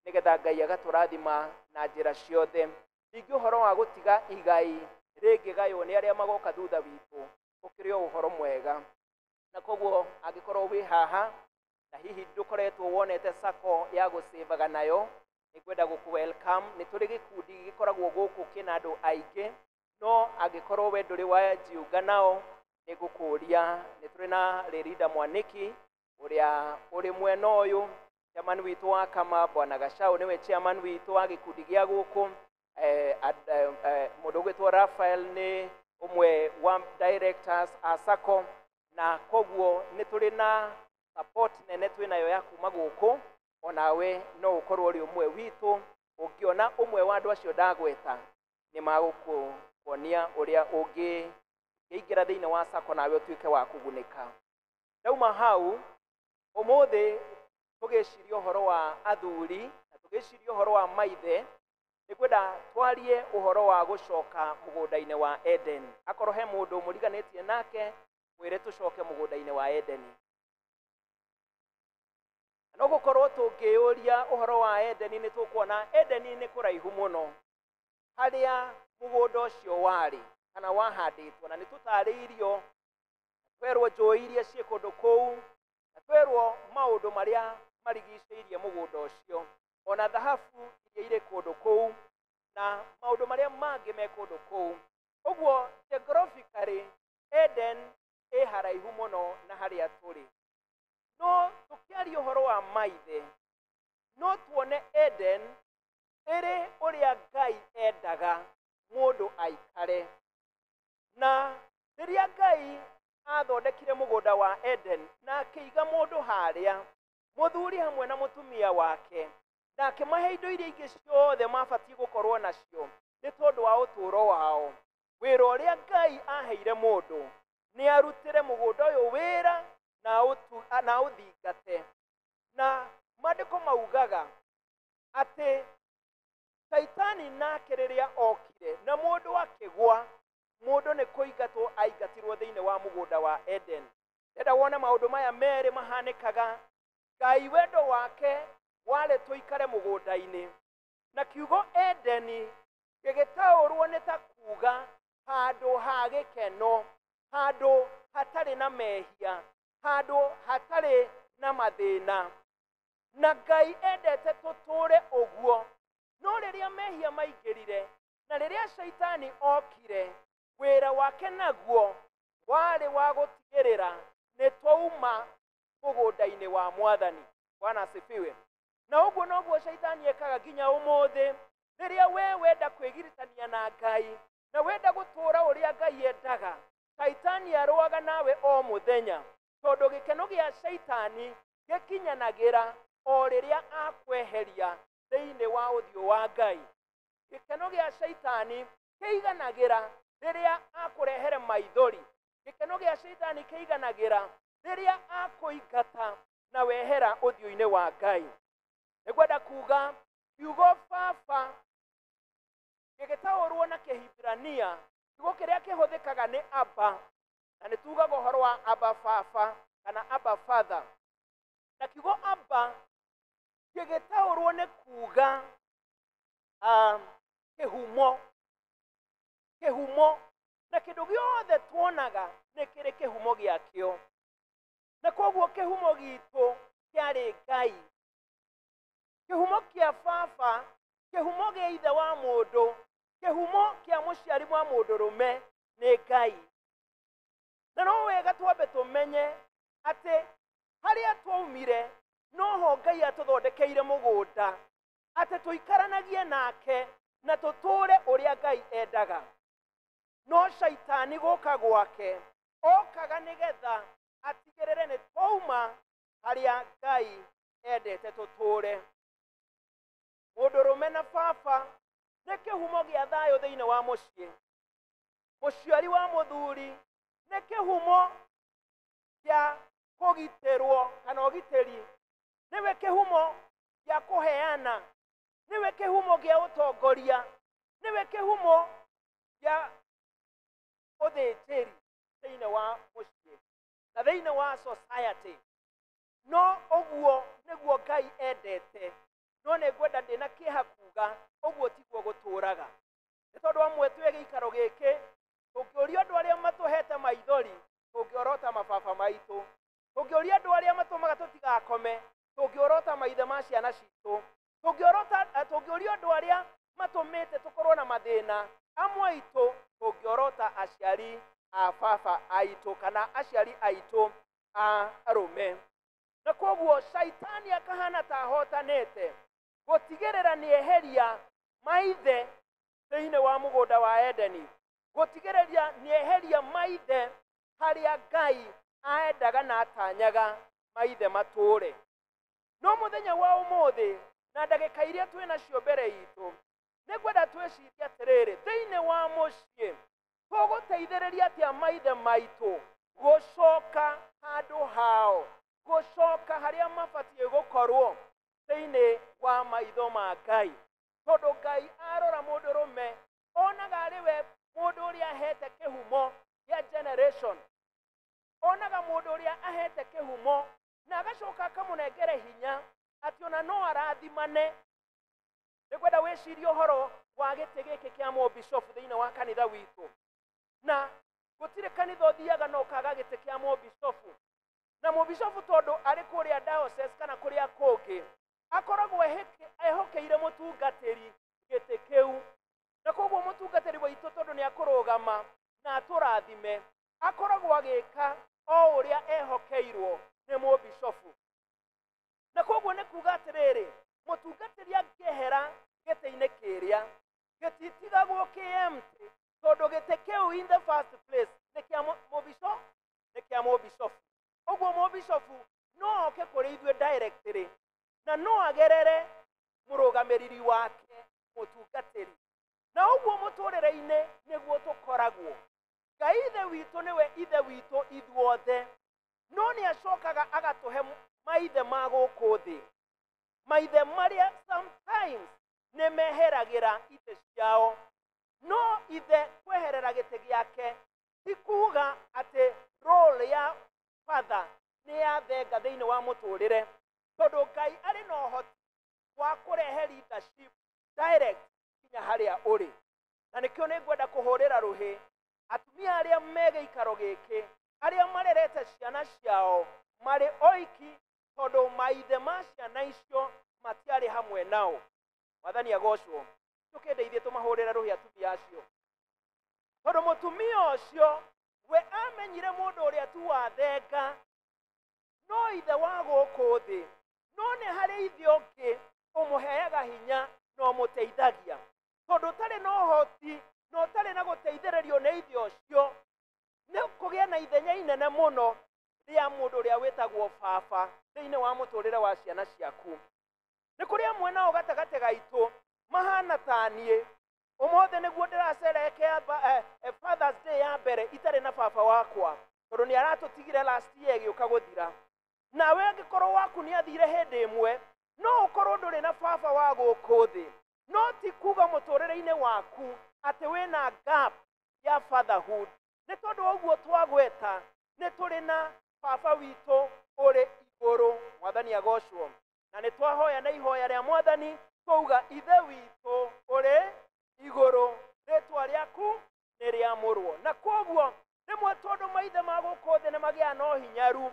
nigetha Ngai agaturathima na njĩra ciothe. Ningĩ ũhoro wa gũtiga igai rĩngĩgaywo nĩ arĩa magoka thutha witũ ũkĩrĩ o ũhoro mwega. Na koguo angĩkorwo wĩ haha na hihi ndũkoretwo wonete sacco ya gũsĩvaga nayo, nĩngwenda gũkũ welcome. Nĩ tũrĩ gĩkundi gĩkoragwo gũkũ kĩna andũ aingĩ, no angĩkorwo we ndũrĩ wajiunga nao, nĩ ngũkũria. Nĩ tũrĩ na Lerida Mwaniki ũrĩa ũrĩ mwena ũyũ, chairman witũ wa kama Bwana Gachau nĩwe chairman witũ wa gĩkundi gĩa gũkũ. Mũndũ ũgwĩtwo Raphael nĩ ũmwe wa directors a sacco, na koguo nĩ tũrĩ na support nene twĩnayo ya kuma gũkũ. Onawe no ũkorwo ũrĩ ũmwe witũ, ũngĩona ũmwe wa andũ acio ndagweta nĩ magũkuonia ũrĩa ũngĩingĩra thĩinĩ wa sacco nawe ũtuĩke wa kũgunĩka. Ndauma hau ũmũthĩ tũgĩciria ũhoro wa athuri na tũgĩciria ũhoro wa maithe, nĩngwenda twarie ũhoro wa gũcoka mũgũnda-inĩ wa Eden. Akorwo he mũndũ mũriganĩtie nake, mwĩre tũcoke mũgũnda-inĩ wa Edeni. No gũkorwo tũngĩũria ũhoro wa Edeni, nĩ tũkuona Edeni nĩ kũraihu mũno harĩa mũgũnda ũcio warĩ kana wahandĩtwo, na nĩ tũtarĩirio, twerwo njũĩ iria ciĩ kũndũ kũu, na twerwo maũndũ marĩa marigicĩirie mũgũnda ũcio, ona thahabu iria irĩ kũndũ kũu na maũndũ marĩa mangĩ me kũndũ kũu. Ũguo geographically Eden ĩ haraihu mũno na harĩa tũrĩ. No tũkĩaria ũhoro wa maithe, no tuone Eden ĩrĩ ũrĩa Ngai endaga mũndũ aikare. Na rĩrĩa Ngai athondekire mũgũnda wa Eden na akĩiga mũndũ harĩa, mũthuri hamwe na mũtumia wake, na akĩmahe indo iria ingĩ ciothe mabatiĩ gũkorwo nacio nĩ tondũ wa ũtũũro wao. Wĩra ũrĩa Ngai aheire mũndũ nĩ arutĩre mũgũnda ũyũ wĩra na ũthingate. Na maandĩko maugaga atĩ Saitani nake rĩrĩa okire na mũndũ akĩgwa, mũndũ nĩ kũingatwo aingatirwo thĩinĩ wa mũgũnda wa Eden. Ndenda wone maũndũ maya merĩ mahanĩkaga. Ngai wendo wake warĩ tũikare mũgũnda-inĩ, na kiugo Edeni gĩgĩtaũrwo nĩ ta kuuga handũ ha gĩkeno, handũ hatarĩ na mehia, handũ hatarĩ na mathĩna. Na Ngai endete tũtũũre ũguo. No rĩrĩa mehia maingĩrire na rĩrĩa Saitani okire, wĩra wake naguo warĩ wa gũtigĩrĩra nĩ twauma mũgũnda-inĩ wa Mwathani. Bwana asifiwe. Na ũguo noguo Saitani ekaga nginya ũmũthĩ. Rĩrĩa we wenda kwĩgiritania na Ngai na wenda gũtũũra ũrĩa Ngai endaga, Saitani arũaga nawe o mũthenya, tondũ gĩkeno gĩa Saitani gĩkinyanagĩra o rĩrĩa akweheria thĩinĩ wa ũthiũ wa Ngai. Gĩkeno gĩa Saitani kĩiganagĩra rĩrĩa akũrehere maithori. Gĩkeno gĩa Saitani kĩiganagĩra rĩrĩa akũingata na wehera ũthiũ-inĩ wa Ngai. Nĩngwenda kuuga kiugo baba gĩgĩtaũrwo na Kĩhibirania, kiugo kĩrĩa kĩhũthĩkaga nĩ Abba, na nĩ tugaga ũhoro wa Abba baba kana Abba father. Na kiugo Abba gĩgĩtaũrwo nĩ kuuga kĩhumo. Kĩhumo, na kĩndũ gĩothe tuonaga nĩ kĩrĩ kĩhumo gĩakĩo. Na koguo kĩhumo gitũ kĩarĩ Ngai. Kĩhumo kĩa baba, kĩhumo gĩa ithe wa mũndũ, kĩhumo kĩa mũciari wa mũndũrũme nĩ Ngai. Na no wega twambe tũmenye atĩ harĩa twaumire noho Ngai atũthondekeire mũgũnda, atĩ tũikaranagie nake na tũtũũre ũrĩa Ngai endaga. No Saitani gũka gwake okaga nĩgetha atigĩrĩre nĩ twauma harĩa Ngai endete tũtũũre. Mũndũrũme na baba nĩ kĩhumo gĩa thayũ thĩinĩ wa mũciĩ. Mũciari wa mũthuri nĩ kĩhumo gĩa kũgitĩrwo kana ũgitĩri. Nĩwe kĩhumo gĩa kũheana, nĩwe kĩhumo gĩa ũtongoria, nĩwe kĩhumo gĩa ũthĩnjĩri thĩinĩ wa mũciĩ na thĩinĩ wa society. No ũguo nĩguo Ngai endete. No nĩ ngwenda ndĩna kĩeha kuuga ũguo gĩkĩ tũngĩũria andũ arĩa matũhete maithori tũngĩorota mababa maitũ, tũngĩũria andũ arĩa matũmaga tũtigakome tũngĩorota maithe ma ciana citũ, tũngĩũria andũ arĩa matũmĩte tũkorwo na mathĩna amwe aitũ tũngĩorota aciari a baba aitũ kana aciari aitũ a arũme. Na koguo Shaitani akahana ta ahotanĩte gũtigĩrĩra nĩeheria maithe thĩinĩ wa mũgũnda wa Edeni, gũtigĩrĩria nĩeheria maithe harĩa Ngai aendaga na atanyaga maithe matũũre. No mũthenya wa ũmũthĩ na ndagĩka iria twĩ nacio mbere itũ nĩngwenda twĩcirie atĩrĩrĩ, thĩinĩ wa mũciĩ tũgũteithĩrĩria atĩa maithe maitũ gũcoka handũ hao, gũcoka harĩa mabatiĩ gũkorwo thĩinĩ wa maitho ma Ngai. Tondũ Ngai arora mũndũrũme onaga arĩ we mũndũ ũrĩa ahete kĩhumo gĩa generation, onaga mũndũ ũrĩa ahete kĩhumo na agacoka akamũnengere hinya atĩ ona no arathimane. Nĩngwenda wĩcirie ũhoro wa gĩtĩ gĩkĩ kĩa mũbishofu thĩinĩ wa kanitha witũ, na gũtirĩ kanitha ũthiaga na ũkaga gĩtĩ kĩa mũbishofu, na mũbishofu tondũ arĩ kũrĩa diocese kana kũrĩa kũngĩ akoragwo ehokeire mũtungatĩri gĩtĩ kĩu. Na koguo mũtungatĩri witũ tondũ nĩ akũrũgama na atũrathime akoragwo agĩka o ũrĩa ehokeirwo nĩ mũbishofu. Na koguo nĩ kuuga atĩrĩrĩ, mũtungatĩri angĩehera gĩtĩ-inĩ kĩrĩa gĩtitigagwo kĩ-empty, tondũ gĩtĩ kĩu in the first place nĩ kĩa mũbishofu. Ũguo mũbishofu no oke kũrĩ ithuĩ directly na no agerere mũrũgamĩrĩri wake mũtungatĩri. Na ũguo mũtũrĩre-inĩ nĩguo tũkoragwo. Ngai ithe witũ nĩwe ithe witũ ithuothe, no nĩ acokaga agatũhe maithe ma gũkũ thĩ, maithe marĩa sometimes nĩ meheragĩra ithe ciao. No ithe kweherera gĩtĩ gĩake ti kuuga atĩ role ya father nĩ yathenga thĩinĩ wa mũtũrĩre, tondũ Ngai arĩ na ũhoti wa kũrehe leadership direct nginya harĩa ũrĩ. Na nĩkĩo nĩngwenda kũhũrĩra rũhĩ atumia arĩa me gĩikaro gĩkĩ, arĩa marerete ciana ciao marĩ oiki, tondũ maithe ma ciana icio matiarĩ hamwe nao. Mwathani agocwo. Tũkĩndeithie tũmahũrĩre rũhĩ atumia acio, tondũ mũtumia ũcio we amenyire mũndũ ũrĩa tu wathenga no ithe wa gũkũ thĩ, no nĩ harĩ ithe ũngĩ ũmũheaga hinya na ũmũteithagia. Tondũ ũtarĩ na ũhoti na ũtarĩ na gũteithĩrĩrio nĩ ithe ũcio, nĩ kũgĩa na ithenya inene mũno rĩa mũndũ ũrĩa wĩtagwo baba thĩinĩ wa mũtũrĩre wa ciana ciaku. Nĩ kũrĩ amwe nao gatagatĩ gaitũ mahana ta niĩ. Ũmũthĩ nĩguo ndĩracerehekea Father's Day ya mbere itarĩ na baba wakwa, tondũ nĩ aratũtigire last year gĩũka gũthira. Nawe angĩkorwo waku nĩ athire hĩndĩ ĩmwe, no ũkorwo ndũrĩ na baba wa gũkũ thĩ, no ti kuuga mũtũrĩre-inĩ waku atĩ wĩna gap ya fatherhood. Nĩ tondũ ũguo twagweta nĩ tũrĩ na baba witũ ũrĩ igũrũ. Mwathani agocwo. Na nĩ twahoya na ihoya rĩa Mwathani twauga ithe witũ ũrĩ igũrũ, rĩtwa rĩaku nĩ rĩamũrwo. Na koguo rĩmwe tondũ maithe ma gũkũ thĩ nĩ magĩa na ũhinyaru,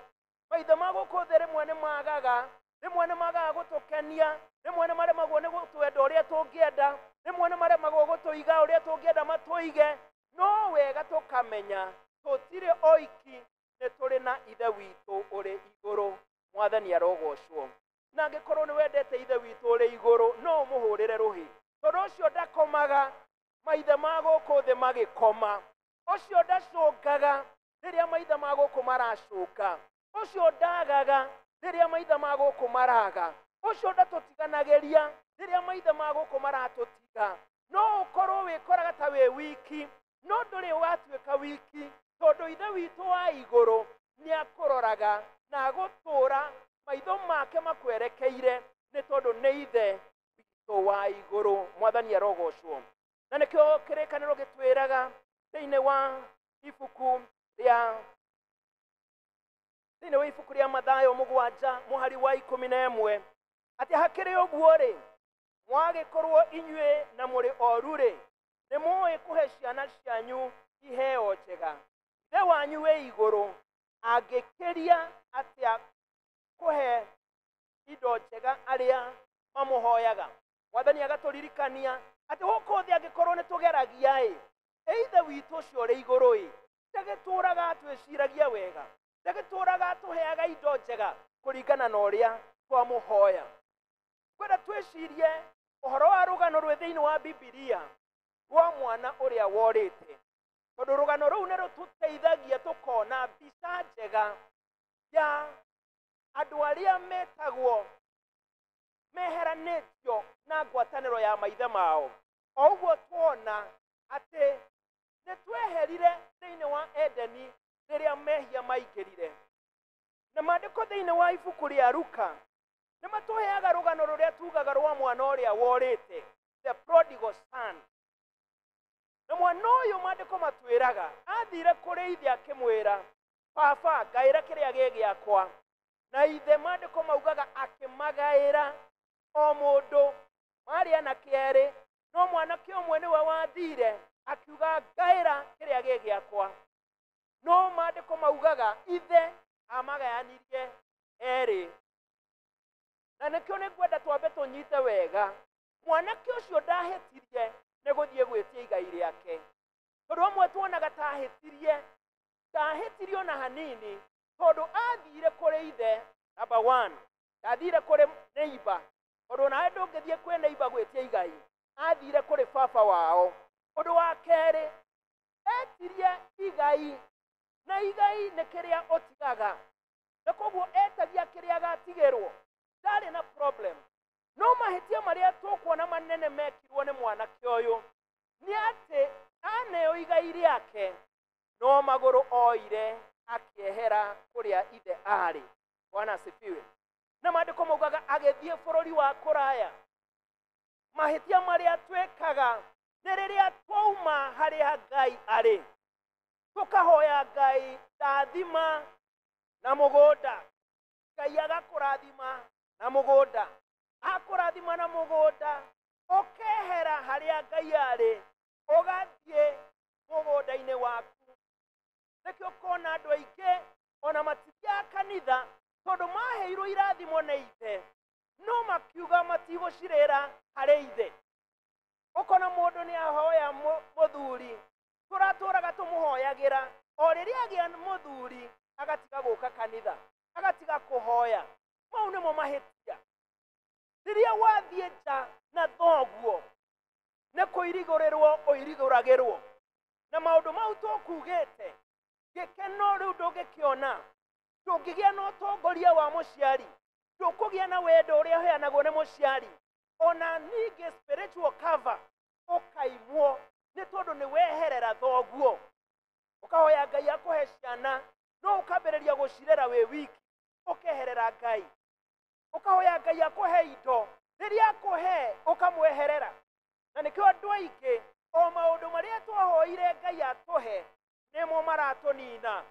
maithe ma gũkũ thĩ rĩmwe nĩ magaga, rĩmwe nĩ magaga gũtũkenia, rĩmwe nĩ maremagwo nĩ gũtwenda ũrĩa tũngĩenda, rĩmwe nĩ maremagwo gũtũiga ũrĩa tũngĩenda matũige. No wega tũkamenya tũtirĩ oiki, nĩ tũrĩ na ithe witũ ũrĩ igũrũ. Mwathani arogocwo. Na angĩkorwo nĩ wendete ithe witũ ũrĩ igũrũ, no ũmũhũrĩre rũhĩ, tondũ ũcio ndakomaga maithe ma gũkũ thĩ magĩkoma, ũcio ndacũngaga rĩrĩa maithe ma gũkũ maracũnga, ũcio ndagaga rĩrĩa maithe ma gũkũ maraga, ũcio ndatũtiganagĩria rĩrĩa maithe ma gũkũ maratũtiga. No ũkorwo wĩkoraga ta wĩ wiki, no ndũrĩ watuĩka wiki, tondũ ithe witũ wa igũrũ nĩ akũroraga na gũtũũra maitho make makwerekeire, nĩ tondũ nĩ ithe witũ wa igũrũ. Mwathani arogocwo. Na nĩkĩo kĩrĩkanĩro gĩtwĩraga thĩinĩ wa ibuku rĩa Mathayo 7 mũhari wa 11 atĩ hakĩrĩ ũguo-rĩ, mwagĩkorwo inyuĩ na mũrĩ oru-rĩ, nĩ mũĩ kũhe ciana cianyu iheo njega. Ithe wanyu wĩ igũrũ angĩkĩria atĩa kũhe indo njega arĩa mamũhoyaga. Mwathani agatũririkania atĩ gũkũ thĩ angĩkorwo nĩ tũgeragia-ĩ, ithe witũ ũcio ũrĩ igũrũ-ĩ, ndagĩtũraga atwĩciragia wega, ndagĩtũraga atũheaga indo njega kũringana na ũrĩa twamũhoya. Kwenda twĩcirie ũhoro wa rũgano rwĩ thĩinĩ wa Bibilia rwa mwana ũrĩa worĩte, tondũ rũgano rũu nĩ rũtũteithagia tũkona mbica njega ya andũ arĩa metagwo meheranĩtio na ngwatanĩro ya maithe mao. O ũguo tuona atĩ nĩ tweherire thĩinĩ wa Edeni rĩrĩa mehia maingĩrire. Na maandĩko thĩinĩ wa ibuku rĩa Luka nĩ matũheaga rũgano rũrĩa tugaga rwa mwana ũrĩa worĩte, the prodigal son. Na mwana ũyũ maandĩko matwĩraga athire kũrĩ ithe akĩmwĩra, baba ngaĩra kĩrĩa gĩ gĩakwa. Na ithe maandĩko maugaga akĩmagaĩra o mũndũ marĩ anake erĩ, no mwanake ũmwe nĩwe wathire akiuga ngaĩra kĩrĩa gĩ gĩakwa. No maandĩko maugaga ithe amagayanirie erĩ. Na nĩkĩo nĩngwenda twambe tũnyite wega, mwanake ũcio ndahĩtirie nĩ gũthiĩ gwĩtia igai rĩake. Tondũ amwe tuonaga tahĩtirie, ndahĩtirio na hanini, tondũ athire kũrĩ ithe, number one, ndathire kũrĩ neighbor, tondũ nawe ndũngĩthiĩ kwĩ neighbor gwĩtia igai, athire kũrĩ baba wao. Ũndũ wa kerĩ, etirie igai, na igai nĩ kĩrĩa ũtigaga, na koguo etagia kĩrĩa agatigĩrwo, ndarĩ na problem. No mahĩtia marĩa tũkuona manene mekirwo nĩ mwanake ũyũ nĩ atĩ aneo igai rĩake, no magũrũ oire akĩehera kũrĩa ithe arĩ. Bwana asifiwe. Na maandĩko maugaga agĩthiĩ bũrũri wa kũraya. Mahĩtia marĩa twĩkaga nĩ rĩrĩa twauma harĩa Ngai arĩ, tũkahoya Ngai ndathima na mũgũnda, Ngai agakũrathima na mũgũnda. Akũrathima na mũgũnda, ũkehera harĩa Ngai arĩ, ũgathiĩ mũgũnda-inĩ waku. Nĩkĩo ũkona andũ aingĩ ona matithia kanitha tondũ maheirwo irathimo nĩ ithe, no makiuga matigũcirĩra harĩ ithe. Ũkona mũndũ nĩ ahoya mũthuri, tũratũraga tũmũhoyagĩra, o rĩrĩa agĩa mũthuri agatiga gũka kanitha, agatiga kũhoya. Mau nĩmo mahĩtia. Rĩrĩa wathiĩ nja na thoguo nĩ kũirigũrĩrwo ũirigũragĩrwo. Na maũndũ mau tũkugĩte, gĩkeno rĩu ndũngĩkĩona, ndũngĩgĩa na ũtongoria wa mũciari, ndũkũgĩa na wendo ũrĩa ũheanagwo nĩ mũciari, ona ningĩ spiritual cover ũkaimwo nĩ tondũ nĩ weherera thoguo. Ũkahoya Ngai akũhe ciana, no ũkambĩrĩria gũcirera wĩ wiki, ũkeherera Ngai. Ũkahoya Ngai akũhe indo, rĩrĩa akũhe ũkamweherera. Na nĩkĩo andũ aingĩ o maũndũ marĩa twahoire Ngai atũhe nĩmo maratũnina.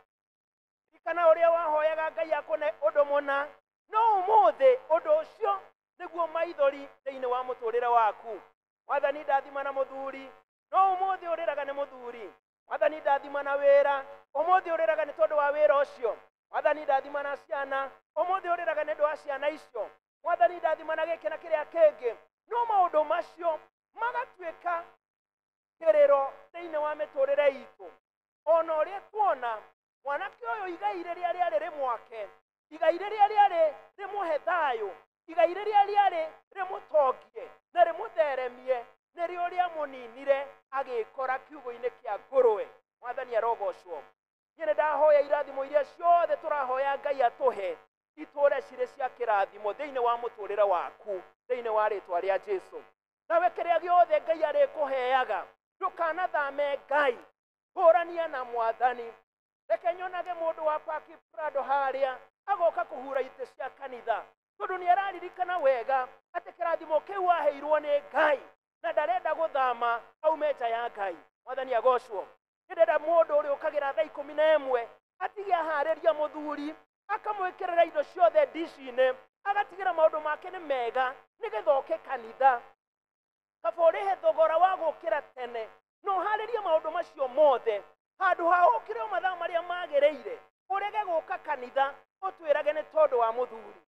Kana ũrĩa wahoyaga Ngai akũne ũndũ mũna, no ũmũthĩ ũndũ ũcio nĩguo maithori thĩinĩ wa mũtũrĩre waku. Mwathani ndathima na mũthuri, no ũmũthĩ ũrĩraga nĩ mũthuri. Mwathani ndathima na wĩra, ũmũthĩ ũrĩraga nĩ tondũ wa wĩra ũcio. Mwathani ndathima na ciana, ũmũthĩ ũrĩraga nĩ ũndũ wa ciana icio. Mwathani ndathima na gĩkĩ na kĩrĩa kĩngĩ. No maũndũ macio magatuĩka kĩrĩro thĩinĩ wa mĩtũrĩre itũ. Ona ũrĩa tuona mwanake ũyũ igai rĩrĩa rĩarĩ rĩmwake, igai rĩrĩa rĩarĩ rĩmũhe thayũ, igai rĩrĩa rĩarĩ rĩmũtongie na rĩmũtheremie, nĩrĩo rĩamũninire agĩkora kiugũ-inĩ kĩa ngũrwe. Mwathani arogocwo. Niĩ nĩ ndahoya irathimo iria ciothe tũrahoya Ngai atũhe itũre cirĩ cia kĩrathimo thĩinĩ wa mũtũrĩre waku, thĩinĩ wa rĩtwa rĩa Jesũ. Nawe kĩrĩa gĩothe Ngai arĩkũheaga, ndũkanathame Ngai, hũrania na Mwathani. Reke nyonage mũndũ wa Paki Prado harĩa agoka kũhura itĩ cia kanitha, tondũ nĩ araririkana wega atĩ kĩrathimo kĩu aheirwo nĩ Ngai na ndarenda gũthama aume nja ya Ngai. Mwathani agocwo. Ndĩrenda mũndũ ũrĩa ũkagĩra thaa 11 atige aharĩria mũthuri, akamwĩkĩrĩra indo ciothe ndici-inĩ, agatigĩra maũndũ make nĩ mega nĩgetha oke kanitha. Kaba ũrĩhe thogora wa gũkĩra tene, no harĩrie maũndũ macio mothe handũ ha ũkĩre o mathaa marĩa magĩrĩire ũrege gũka kanitha ũtwĩrage nĩ tondũ wa mũthuri.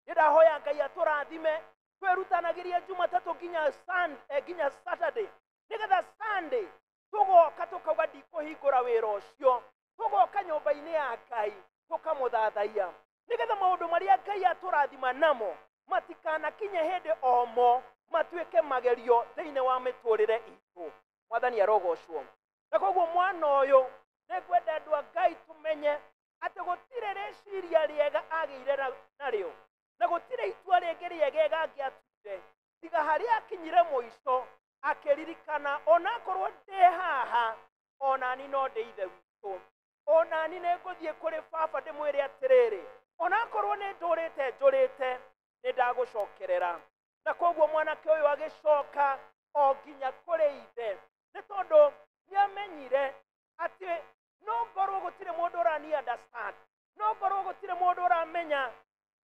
Nĩndahoya Ngai atũrathime twĩrutanagĩrie Jumatatũ nginya Saturday, nĩgetha Sunday tũgoka tũkauga ndikũhingũra wĩra ũcio, tũgoka nyũmba-inĩ ya Ngai tũkamũthathaia, nĩgetha maũndũ marĩa Ngai atũrathima namo matikanakinye hĩndĩ omo matuĩke magerio thĩinĩ wa mĩtũrĩre itũ. Mwathani arogocwo. Na koguo mwana ũyũ nĩngwenda andũ a Ngai tũmenye atĩ gũtirĩ rĩciria rĩega agĩire narĩo, na gũtirĩ itua rĩngĩ rĩegega angĩatuire tiga harĩa akinyire mũico akĩririkana onakorwo ndĩ haha onani no ndĩ ithe witũ, onani nĩngũthiĩ kũrĩ baba ndĩmwĩre atĩrĩrĩ, onakorwo nĩ njũrĩte nĩndagũcokerera. Na koguo mwanake ũyũ agĩcoka o nginya kũrĩ ithe, nĩ tondũ nĩamenyire atĩ no ngorwo gũtirĩ mũndũ ũrani understand, no ngorwo gũtirĩ mũndũ ũramenya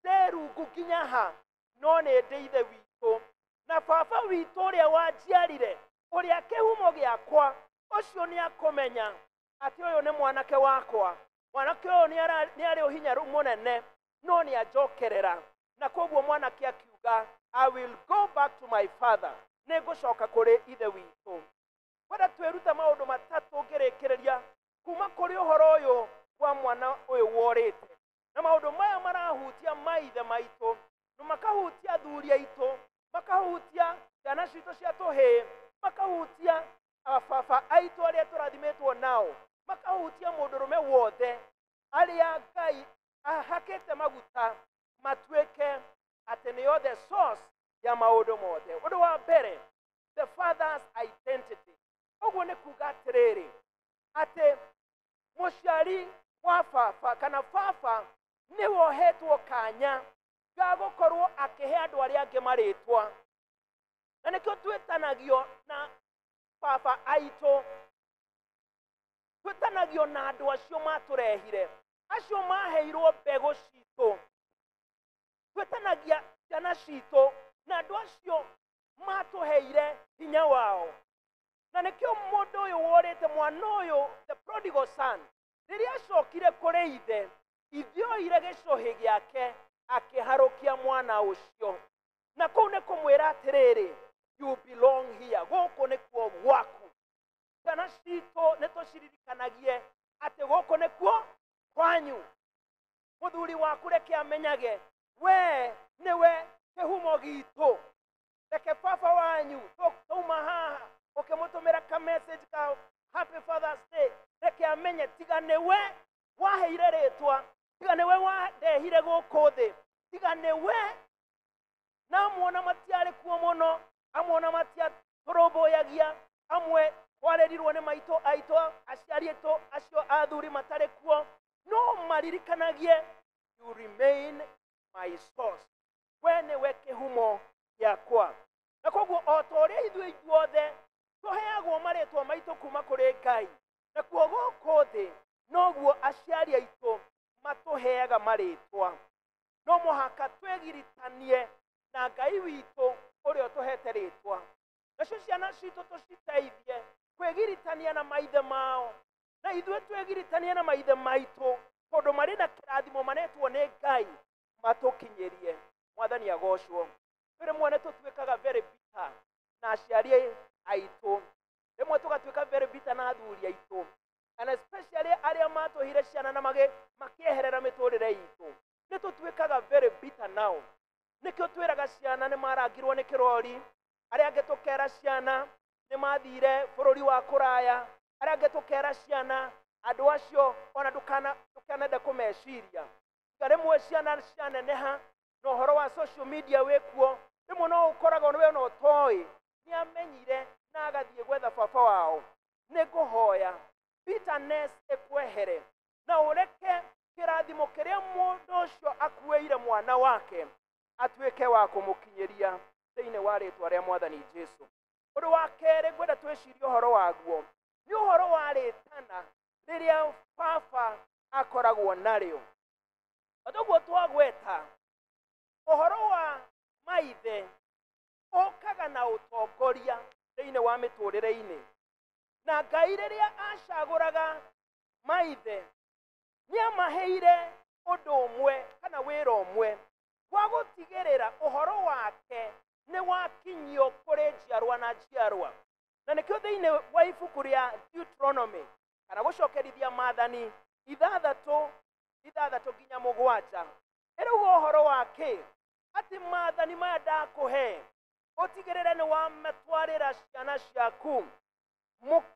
ndĩrungu nginya ha, no nĩ ndĩ ithe witũ, na baba witũ ũrĩa wanjiarire, ũrĩa kĩhumo gĩakwa, ũcio nĩakũmenya atĩ ũyũ nĩ mwanake wakwa, mwanake ũyũ nĩ arĩ ũhinya mũnene, no nĩanjokerera. Na koguo mwanake akiuga, I will go back to my father, nĩngũcoka kũrĩ ithe witũ. Kwenda twĩruta maũndũ matatũ ngĩrĩkĩrĩria kuma kũrĩ ũhoro ũyũ wa mwana ũyũ worĩte, na maũndũ maya marahutia maithe maitũ, na makahutia athuri aitũ, makahutia ciana citũ cia tũhĩĩ, makahutia ababa aitũ arĩa tũrathimĩtwo nao, makahutia mũndũrũme wothe arĩa Ngai ahakĩte maguta matuĩke atĩ nĩo the source ya maũndũ mothe. Ũndũ wa mbere, the father's identity. Ũguo nĩ kuuga atĩrĩrĩ atĩ mũciari wa baba kana baba nĩ wohetwo kanya ga gũkorwo akĩhe andũ arĩa angĩ marĩtwa, na nĩkĩo twĩtanagio na baba aitũ, twĩtanagio na andũ acio matũrehire, acio maheirwo mbegũ citũ, twĩtanagia ciana citũ na andũ acio matũheire hinya wao. Na nĩkĩo mũndũ ũyũ worĩte, mwana ũyũ the prodigal son, rĩrĩa acokire kũrĩ ithe, ithe oire gĩcũhĩ gĩake akĩharũkia mwana ũcio, na kũu nĩ kũmwĩra atĩrĩrĩ, you belong here, gũkũ nĩkuo gwaku. Ciana citũ nĩ tũciririkanagie atĩ gũkũ nĩkuo kwanyu. Mũthuri waku reke amenyage we nĩwe kĩhumo gitũ, reke baba wanyu tũma haha ũkĩmũtũmĩra ka message ka happy Father's Day, reke amenye tiga nĩwe waheire rĩtwa, tiga nĩwe wandehire gũkũ thĩ, tiga nĩwe, na amwona matiarĩ kuo mũno, amwona matiatũrũmbũyagia, amwe kwarĩrirwo nĩ maitũ aitũ, aciari aitũ acio athuri matarĩ kuo, no maririkanagie you remain my source, we nĩwe kĩhumo gĩakwa. Na koguo o ta ũrĩa ithuĩ ithuothe tũheagwo marĩtwa maitũ kuma kũrĩ Ngai, na kuo gũkũ thĩ noguo aciari aitũ matũheaga marĩtwa, no mũhaka twĩgiritanie na Ngai witũ ũrĩa ũtũhete rĩtwa. Nacio ciana citũ tũciteithie kwĩgiritania na maithe mao, na ithuĩ twĩgiritanie na maithe maitũ, tondũ marĩ na kĩrathimo manetwo nĩ Ngai matũkinyĩrie. Mwathani agocwo. Rĩmwe nĩ tũtuĩkaga very bitter na aciari aitũ, rĩmwe tũgatuĩka very bitter na athuri aitũ, and especially arĩa matũhire ciana na makĩeherera mĩtũrĩre itũ, nĩ tũtuĩkaga very bitter nao. Nĩkĩo twĩraga ciana nĩ marangirwo nĩ kĩrori, arĩa angĩ tũkera ciana nĩ mathire bũrũri wa kũraya, arĩa angĩ tũkera ciana andũ acio ona ndũkanenda kũmeciria. Rĩmwe ciana cianeneha na ũhoro wa social media wĩkuo, rĩmwe no ũkoraga we no ũtoĩ nĩamenyire na agathiĩ gwetha baba wao. Nĩ ngũhoya bitterness ĩkwehere, na ũreke kĩrathimo kĩrĩa mũndũ ũcio akuĩire mwana wake atuĩke wa kũmũkinyĩria thĩinĩ wa rĩtwa rĩa Mwathani Jesũ. Ũndũ wa kerĩ ngwenda twĩcirie ũhoro waguo nĩ ũhoro wa rĩtana rĩrĩa baba akoragwo narĩo. Ũguo twagweta ũhoro wa maithe ũkaga na ũtongoria thĩinĩ wa mĩtũrĩre-inĩ. na Ngai rĩrĩa acagũraga maithe nĩamaheire ũndũ ũmwe kana wĩra ũmwe wa gũtigĩrĩra ũhoro wake nĩ wakinyio kũrĩ njiarwa na njiarwa. Na nĩkĩo thĩinĩ wa ibuku rĩa Deuteronomy kana gũcokerithia Maathani 6:6 nginya 7 ĩrauga ũhoro wake atĩ maathani maya ndakũhe ũtigĩrĩre nĩ wamatwarĩra ciana ciaku,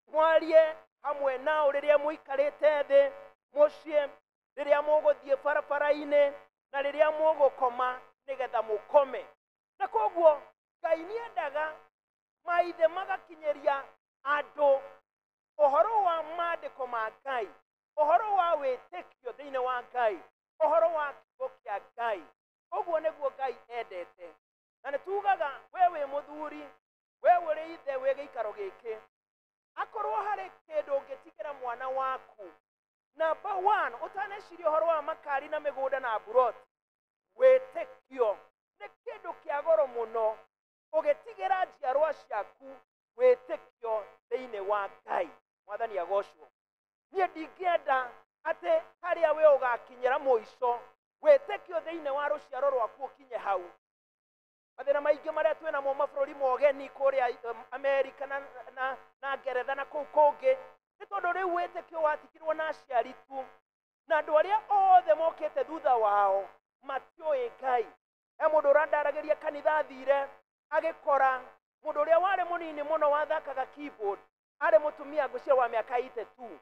mwarie hamwe nao rĩrĩa mũikarĩte thĩ mũciĩ, rĩrĩa mũgũthiĩ barabara-inĩ na rĩrĩa mũgũkoma nĩgetha mũkome. Na koguo Ngai nĩendaga maithe magakinyĩria andũ ũhoro wa maandĩko ma Ngai, ũhoro wa wĩtĩkio thĩinĩ wa Ngai, ũhoro wa kiugo kĩa Ngai. Ũguo nĩguo Ngai endete. Na nĩtugaga we wĩ mũthuri, we ũrĩ ithe wĩ gĩikaro gĩkĩ, akorwo harĩ kĩndũ ũngĩtigĩra mwana waku, number 1 ũtaneciria ũhoro wa makari na mĩgũnda na mburoti, wĩtĩkio nĩ kĩndũ kĩa goro mũno. Ũgĩtigĩra njiarwa ciaku wĩtĩkio thĩinĩ wa Ngai. Mwathani agocwo. Niĩ ndingĩenda atĩ harĩa we ũgakinyĩra mũico wĩtĩkio thĩinĩ wa rũciaro rwaku ũkinye hau. Mathĩna maingĩ marĩa twĩ namo mabũrũri ma ũgeni kũrĩa Amerika na Ngeretha na kũu kũngĩ nĩ tondũ rĩu wĩtĩkio watigirwo na aciari tu, na andũ arĩa othe mokĩte thutha wao matiũĩ Ngai. He mũndũ ũrandaragĩria kanitha athire agĩkora mũndũ ũrĩa warĩ mũnini mũno wathakaga keyboard arĩ mũtumia ngũcia wa mĩaka 82.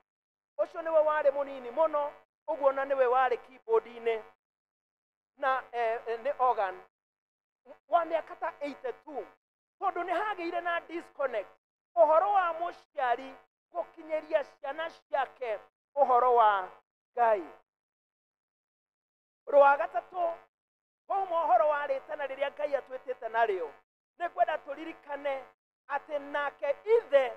Ũcio nĩwe warĩ mũnini mũno, ũguo na nĩwe warĩ keyboard-inĩ na nĩ organ wa mĩaka ta 82, tondũ nĩ hagĩire na disconnect ũhoro wa mũciari gũkinyĩria ciana ciake ũhoro wa Ngai. Rwa gatatũ kouma ũhoro wa rĩtana rĩrĩa Ngai atwĩtĩte narĩo, nĩ kwenda tũririkane atĩ nake ithe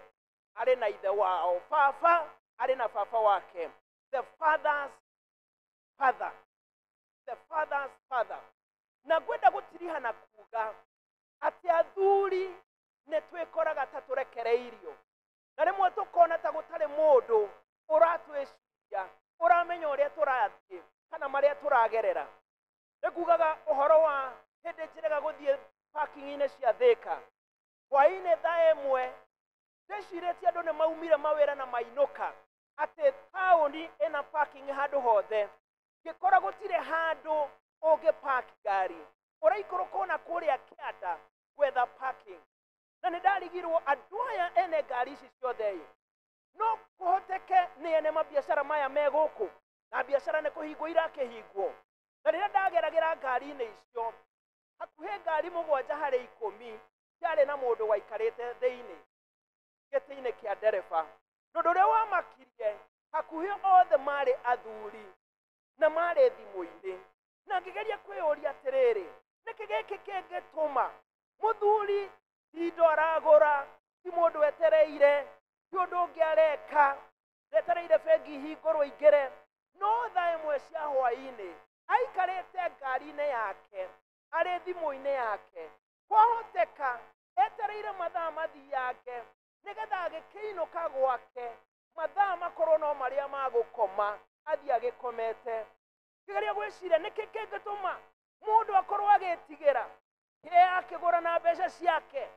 arĩ na ithe wao, baba arĩ na baba wake, the father's father, the father's father. Na ngwenda gũtirihana kuga atĩ athuri nĩ twĩkoraga ta tũrekereirio, na rĩmwe tũkona ta gũtarĩ mũndũ ũratwĩciria ũramenya ũrĩa tũrathiĩ kana marĩa tũragerera. Nĩkugaga ũhoro wa hĩndĩ njĩrega gũthiĩ parking-inĩ cia Thĩka, hwaĩ-inĩ thaa ĩmwe ndĩcirĩtie andũ nĩ maumire mawĩra na mainũka atĩ taũni ĩna parking handũ hothe, ngĩkora gũtirĩ handũ ũngĩpark ngari, ũraikũrũka ona kũrĩa kĩanda gwetha parking. Na nĩ ndarigirwo andũ aya ene ngari ici ciothe no kũhoteke nĩ ene mabiacara maya me gũkũ, na biacara nĩ kũhingwo irakĩhingwo. Na rĩrĩa ndageragĩra ngari-inĩ icio, hakuhĩ ngari 7 harĩ 10 ciarĩ na mũndũ waikarĩte thĩinĩ gĩtĩ-inĩ kĩa ndereba. Ũndũ ũrĩa wamakirie, hakuhĩ othe marĩ athuri na marĩ thimũ-inĩ. Na ngĩgeria kwĩyũria atĩrĩrĩ, nĩkĩ gĩkĩ kĩngĩtũma mũthuri ti indo aragũra, ti mũndũ etereire, ti ũndũ ũngĩ areka, etereire bengi hingũrwo ingĩre, no thaa ĩmwe cia hwaĩ-inĩ aikarĩte ngari-inĩ yake arĩ thimũ-inĩ yake, kwahoteka etereire mathaa mathiange nĩgetha agĩkĩinũka gwake mathaa makorwo no marĩa magũkoma athiĩ agĩkomete. Ngĩgeria gwĩciria nĩkĩ kĩngĩtũma mũndũ akorwo agĩtigĩra kĩrĩa akĩgũra na mbeca ciake,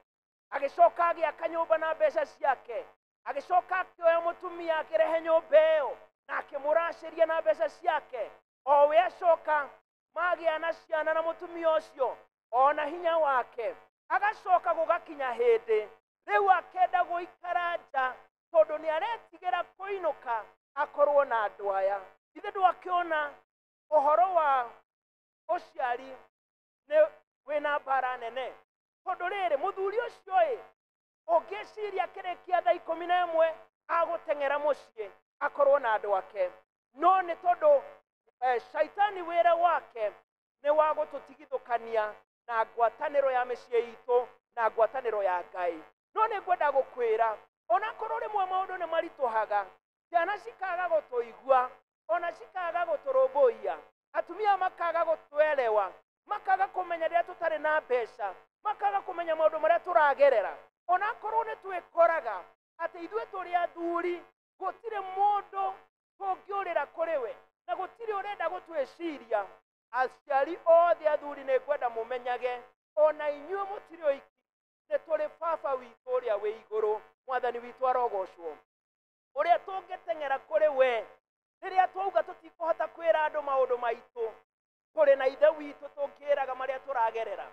agĩcoka agĩaka nyũmba na mbeca ciake, agĩcoka akĩoya mũtumia akĩrehe nyũmba ĩyo na akĩmũracĩria na mbeca ciake, o we acoka magĩa na ciana na mũtumia ũcio ona hinya wake, agacoka gũgakinya hĩndĩ rĩu akenda gũikara nja tondũ nĩ aretigĩra kũinũka akorwo na andũ aya. Ithe ndwakĩona ũhoro wa ũciari nĩ wĩna mbara nene, tondũ rĩrĩ mũthuri ũcio ũngĩciria kĩrĩkia thaa 11 agũteng'era mũciĩ akorwo na andũ ake, no nĩ tondũ shaitani wĩra wake nĩ wa gũtũtigithũkania na ngwatanĩro ya mĩciĩ itũ na ngwatanĩro ya Ngai. No nĩ ngwenda gũkwĩra onakorwo rĩmwe maũndũ nĩ maritũhaga, ciana cikaga gũtũigua, ona cikaga gũtũrũmbũiya, atumia makaga gũtwerewa, makaga kũmenya rĩrĩa tũtarĩ na mbeca, makaga kũmenya maũndũ marĩa tũragerera, onakorwo nĩ twĩkoraga atĩ ithuĩ tũrĩ athuri gũtirĩ mũndũ tũngĩũrĩra kũrĩ we na gũtirĩ ũrenda gũtwĩciria. Aciari othe athuri nĩ ngwenda mũmenyage, ona inyuĩ mũtirĩ oiki, nĩ tũrĩ baba witũ ũrĩa wĩ igũrũ, mwathani witũ arogocwo, ũrĩa tũngĩteng'era kũrĩ we rĩrĩa twauga tũtikũhota kwĩra andũ maũndũ maitũ. Tũrĩ na ithe witũ tũngĩraga marĩa tũragerera,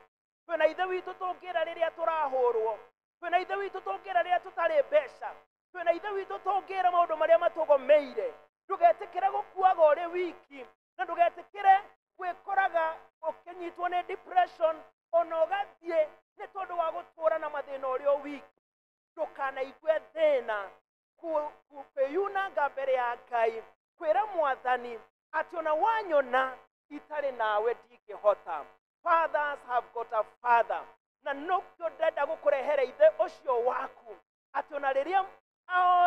twĩna ithe witũ tũngĩra rĩrĩa tũrahũrwo, twĩna ithe witũ tũngĩra rĩrĩa tũtarĩ mbeca, twĩna ithe witũ tũngĩra maũndũ marĩa matũgomeire. Ndũgetĩkĩre gũkuaga ũrĩ wiki, na ndũgetĩkĩre gwĩkoraga ũkĩnyitwo nĩ depression ona ũgathiĩ nĩ tondũ wa gũtũũra na mathĩna ũrĩ wiki. Ndũkanaigue thĩna kwĩyunanga mbere ya Ngai, kwĩra Mwathani atĩ ona wanyona itarĩ nawe ndingĩhota. Fathers have got a father. Na nokĩo ndenda gũkũrehere ithe ũcio waku, atĩ ona rĩrĩa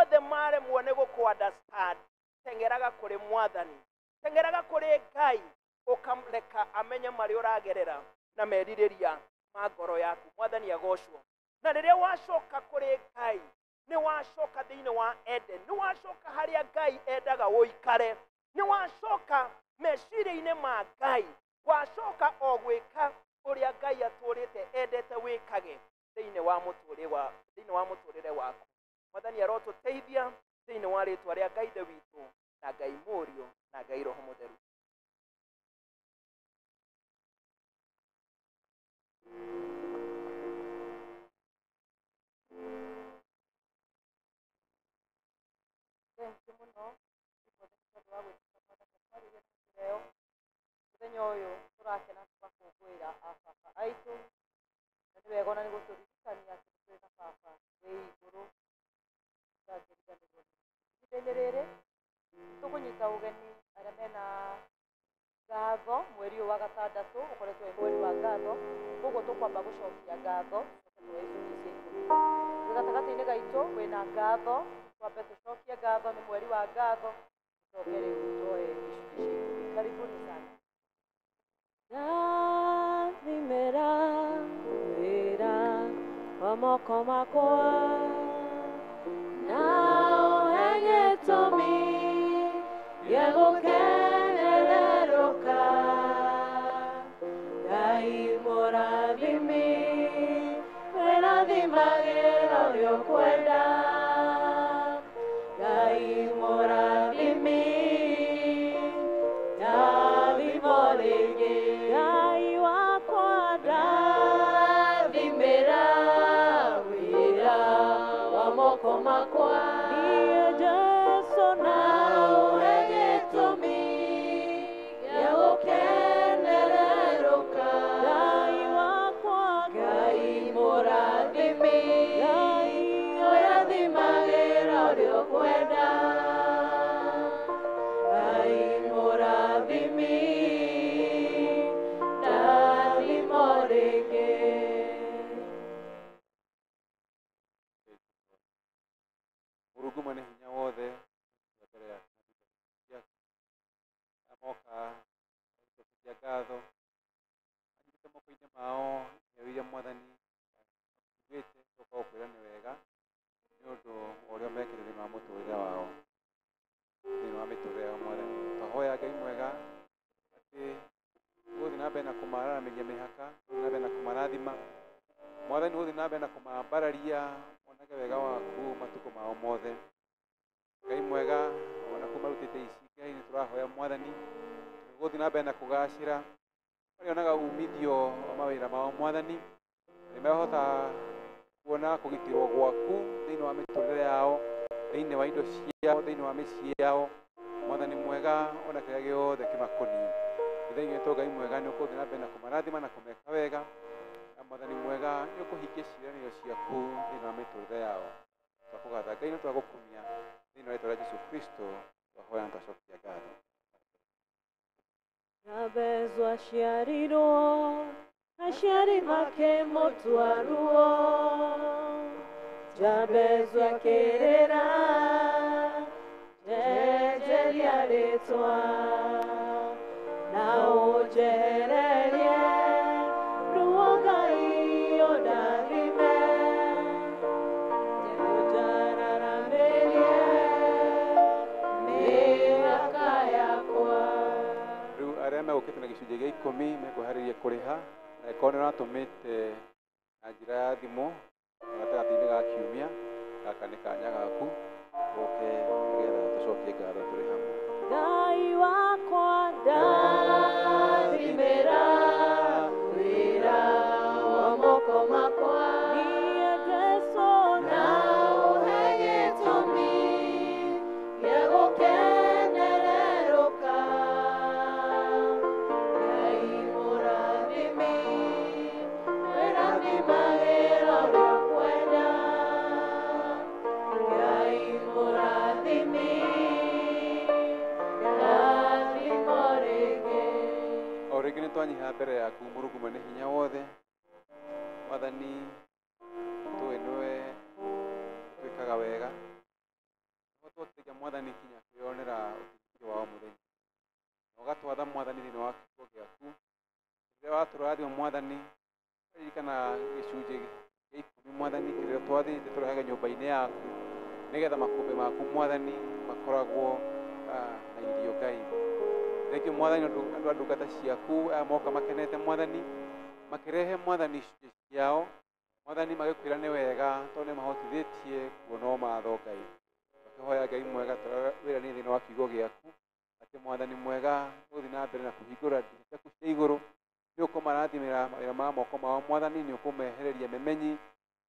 othe maremwo nĩ gũkũ-understand, teng'eraga kũrĩ Mwathani, teng'eraga kũrĩ Ngai, ũkamreka amenye marĩa ũragerera na merirĩria ma ngoro yaku. Mwathani agocwo. Na rĩrĩa wacoka kũrĩ Ngai, nĩ wacoka thĩinĩ wa Eden, nĩ wacoka harĩa Ngai endaga ũikare, nĩ wacoka meciria-inĩ ma Ngai, wacoka o gwĩka ũrĩa Ngai atũrĩte endete wĩkage thĩinĩ wa mũtũrĩre waku. Mwathani arotũteithia thĩinĩ wa rĩtwa rĩa Ngai ithe witũ na Ngai Mũriũ na Ngai Roho Mũtheru. Mũthenya ũyũ tũrakena tũgakũngũĩra ababa aitũ, na nĩ wega ona nĩ gũtũririkania atĩ tũrĩ na baba wĩ igũrũ. Ihinda-inĩ rĩrĩ tũkũnyita ũgeni arĩa mena ngatho. Mweri ũyũ wa gatandatũ ũkoretwo wĩ mweri wa ngatho, koguo tũkwamba gũcokia ngatho gatagatĩ-inĩ gaitũ. Wĩna ngatho, twambe tũcokie ngatho, nĩ mweri wa ngatho. Tũcoke rĩu tuoe icunjĩ cia ikũmi. Karibuni sana. Ndathimĩra wĩra wa moko makwa, na ũhe gĩtũmi gĩa gũkenererũka. Ngai mũrathimi, wĩrathimagĩra ũrĩa ũkwenda. Ngai mũrathimi, ndathimo rĩngĩ. Ngai wakwa ndathimĩra wĩra wa moko makwa, niĩ Jesũ na ũhe gĩtũmi gĩa gũkenererũka. Ngai wakwa, Ngai mũrathimi, Ngai ũrathimagĩra ũrĩa ũkwenda. Ngai mũrathimi, ndathimo rĩngĩ. Mũrungu mwene hinya wothe, mbere ya amoka cia ngatho anyitĩte moko-inĩ mao heo iria Mwathani ugĩte tũkaũkwĩra nĩ wega nĩ ũndũ ũrĩa mekĩra thĩinĩ wa mũtũrĩre wao, thĩinĩ wa mĩtũrĩre yao. Mwathani twahoya Ngai mwega atĩ gũthiĩ na mbere na kũmararamĩria mĩhaka, gũthiĩ na mbere na kũmarathima. Mwathani gũthiĩ na mbere na kũmambararia onage wega waku matukũ mao mothe. Ngai mwega ona kũmarutĩte ici Ngai nĩ tũrahoya Mwathani gũthiĩ na mbere na kũgacĩra, marĩonaga umithio wa mawĩra mao Mwathani, nĩ mehota kuona kũgitĩrwo gwaku thĩinĩ wa mĩtũrĩre yao, thĩinĩ wa indo ciao, thĩinĩ wa mĩciĩ yao. Mwathani mwega ona kĩrĩa gĩothe kĩmakoniĩ, ithe itũ Ngai mwega nĩ ũkũthiĩ na mbere na kũmarathima na kũmeka wega, na Mwathani mwega nĩ ũkũhingia ciĩranĩro ciaku thĩinĩ wa mĩtũrĩre yao. Twakũgatha Ngai nĩ twagũkumia thĩinĩ wa rĩĩtwa rĩa Jesũ Kristo, twahoya na twacokia ngatho. Jabez aciarirwo, aciari makĩmũtwaruo. Jabez akĩrĩra, njenjeria rĩtwa, na ũnjehererie ruo Ngai ũndathime. Njara gĩcunjĩ gĩa 10 mekũharĩria kũrĩha na ĩkorwo nĩ ũratũmĩte na njĩra ya thimũ gatagatĩ-inĩ ga kiumia, gaka nĩ kanya gaku ũke nĩgetha tũcokie ngatho tũrĩ hamwe. Ngai wakwa ndathimĩra wĩra wa moko makwa, niĩ Jesũ na ũhe gĩtũmi gĩa gũkenererũka. Ngai mũrathimi wĩrathimagĩra ũrĩa ũkwenda. Ngai mũrathimi o rĩngĩ nĩ twanyiha mbere yaku Mũrungu mwene hinya wothe. Mwathani, tũĩ nĩwe twĩkaga wega, nĩguo twotĩkia Mwathani kinya kwĩyonera ũtungata wa o mũthenya, na ũgatwatha Mwathani thĩinĩ wa kiugo gĩaku. Rĩrĩa watũrathima Mwathani, ririkana gĩcunjĩ gĩa 10 Mwathani kĩrĩa twathĩte tũrehaga nyũmba-inĩ yaku, nĩgetha makũmbĩ maku Mwathani makoragwo na irio Ngai. Thengiũ Mwathani andũ a ndungata ciaku aya moka makenete Mwathani, makĩrehe Mwathani icunjĩ ciao Mwathani magĩkwĩra nĩ wega tondũ nĩ mahotithĩtie kuona o matho Ngai. Tũkĩhoya Ngai mwega wĩra-inĩ thĩinĩ wa kiugo gĩaku, atĩ Mwathani mwega ũthiĩ na mbere na kũhingũra ndirica ciaku cia igũrũ, nĩ ũkũmarathimĩra mawĩra ma moko mao Mwathani, nĩ ũkũmehereria memenyi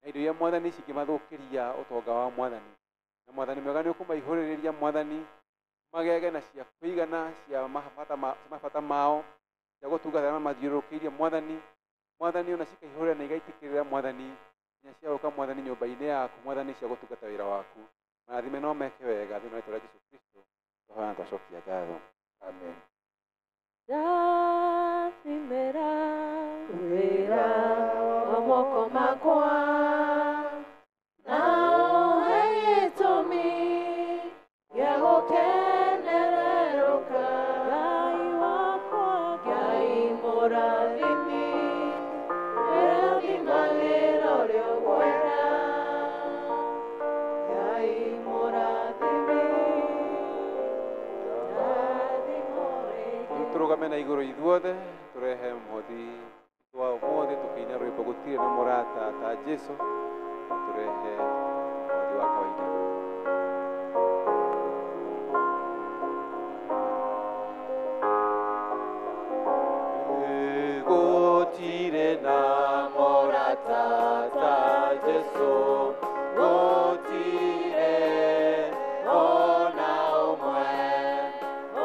na indo iria Mwathani cingĩmathũkĩria ũtonga wa Mwathani. Na Mwathani mwega nĩ ũkũmaihũrĩrĩria Mwathani magege na cia kũigana cia mabata mao cia gũtungata arĩa mamathiũrũrũkĩirie Mwathani. Mwathani ona cikaihũrĩra na igaitĩkĩrĩra Mwathani nginya ciagũka Mwathani nyũmba-inĩ yaku Mwathani cia gũtungata wĩra waku. Marathime no meke wega thĩinĩ wa rĩĩtwa rĩa Jesũ Kristo tũhoya na twacokia ngatho. Amen. Ndathimĩra wĩra wa moko makwa, na ũhe gĩtũmi gĩa gũkenererũka. Ngai wakwa, Ngai mũrathimi wĩrathimagĩra ũrĩa ũkwenda. Ngai mũrathimi ndathimo rĩngĩ. Tũrũgame na igũrũ ithuothe tũrehe mũhothi wa ũmũthĩ tũkĩina rwĩmbo gũtirĩ na mũrata ta Jesũ, na tũrehe mũhothi wa kawaida. Gũtirĩ na mũrata ta Jesũ, gũtirĩ ona ũmwe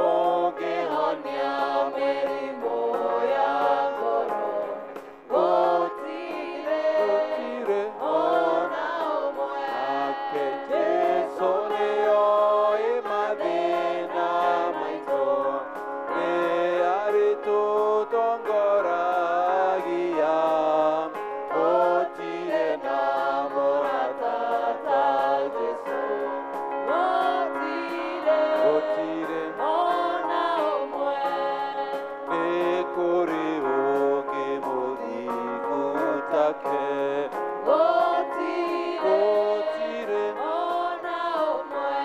ũngĩhonia mĩrimũ ya ngoro. Gũtirĩ ona ũmwe, nake Jesũ nĩoĩ mathĩna maitũ, nĩ arĩtũtongoragia. Gũtirĩ na mũrata ta Jesũ, gũtirĩ ona ũmwe. nĩ kũrĩ ũngĩ mũthingu take. Gũtirĩ ona ũmwe.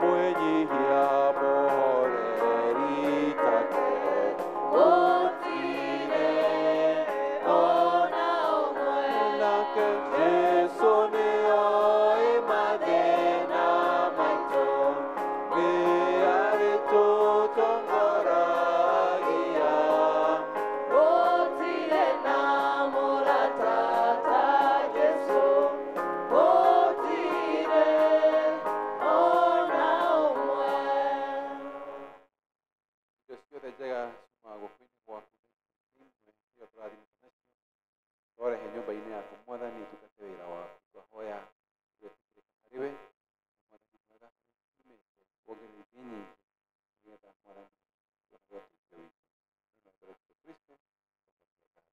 mwĩnyihia mũhoreri take. Gũtirĩ ona ũmwe. Nake Jesũ nĩoĩ mathĩna maitũ, nĩ arĩtũtongoragia. Gũtirĩ na mũrata ta Jesũ, gũtirĩ ona ũmwe. Indo ciothe njega ciumaga guoko-inĩ gwaku, nĩcio tũrathimĩte nacio. Twarehe nyũmba-inĩ yaku Mwathani ũtungate wĩra waku, twahoya gwĩtĩkĩrĩka harĩwe. Mwathani mwega tumĩte wongerere ingĩ nyingĩ, nĩgetha Mwathani tuone ũteithio witũ. Nĩ ũndũ wa Jesũ Kristo, amen.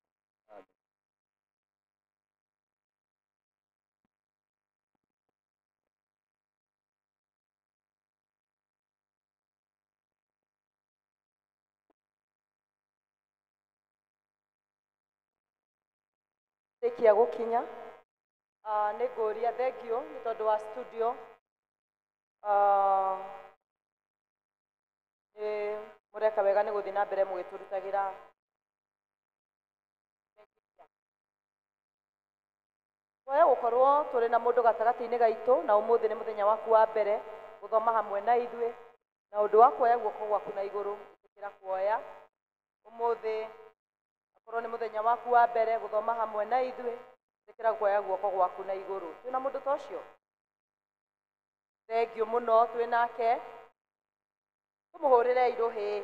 Rĩkia gũkinya nĩ ngũria thengio nĩ tondũ wa studio. Nĩ mureka wega nĩ gũthiĩ na mbere mũgĩtũrutagĩra Waya gũkorwo tũrĩ na mũndũ gatagatĩ-inĩ gaitũ na ũmũthĩ nĩ mũthenya waku wa mbere gũthoma hamwe na ithuĩ na ũndũ wa kuoya guoko gwaku na igũrũ ĩtĩkĩra kuoya ũmũthĩ akorwo nĩ mũthenya waku wa mbere gũthoma hamwe na ithuĩ ĩtĩkĩra kuoya guoko gwaku na igũrũ twĩna mũndũ ta ũcio thengiũ mũno twĩ nake tũmũhũrĩre irũhĩ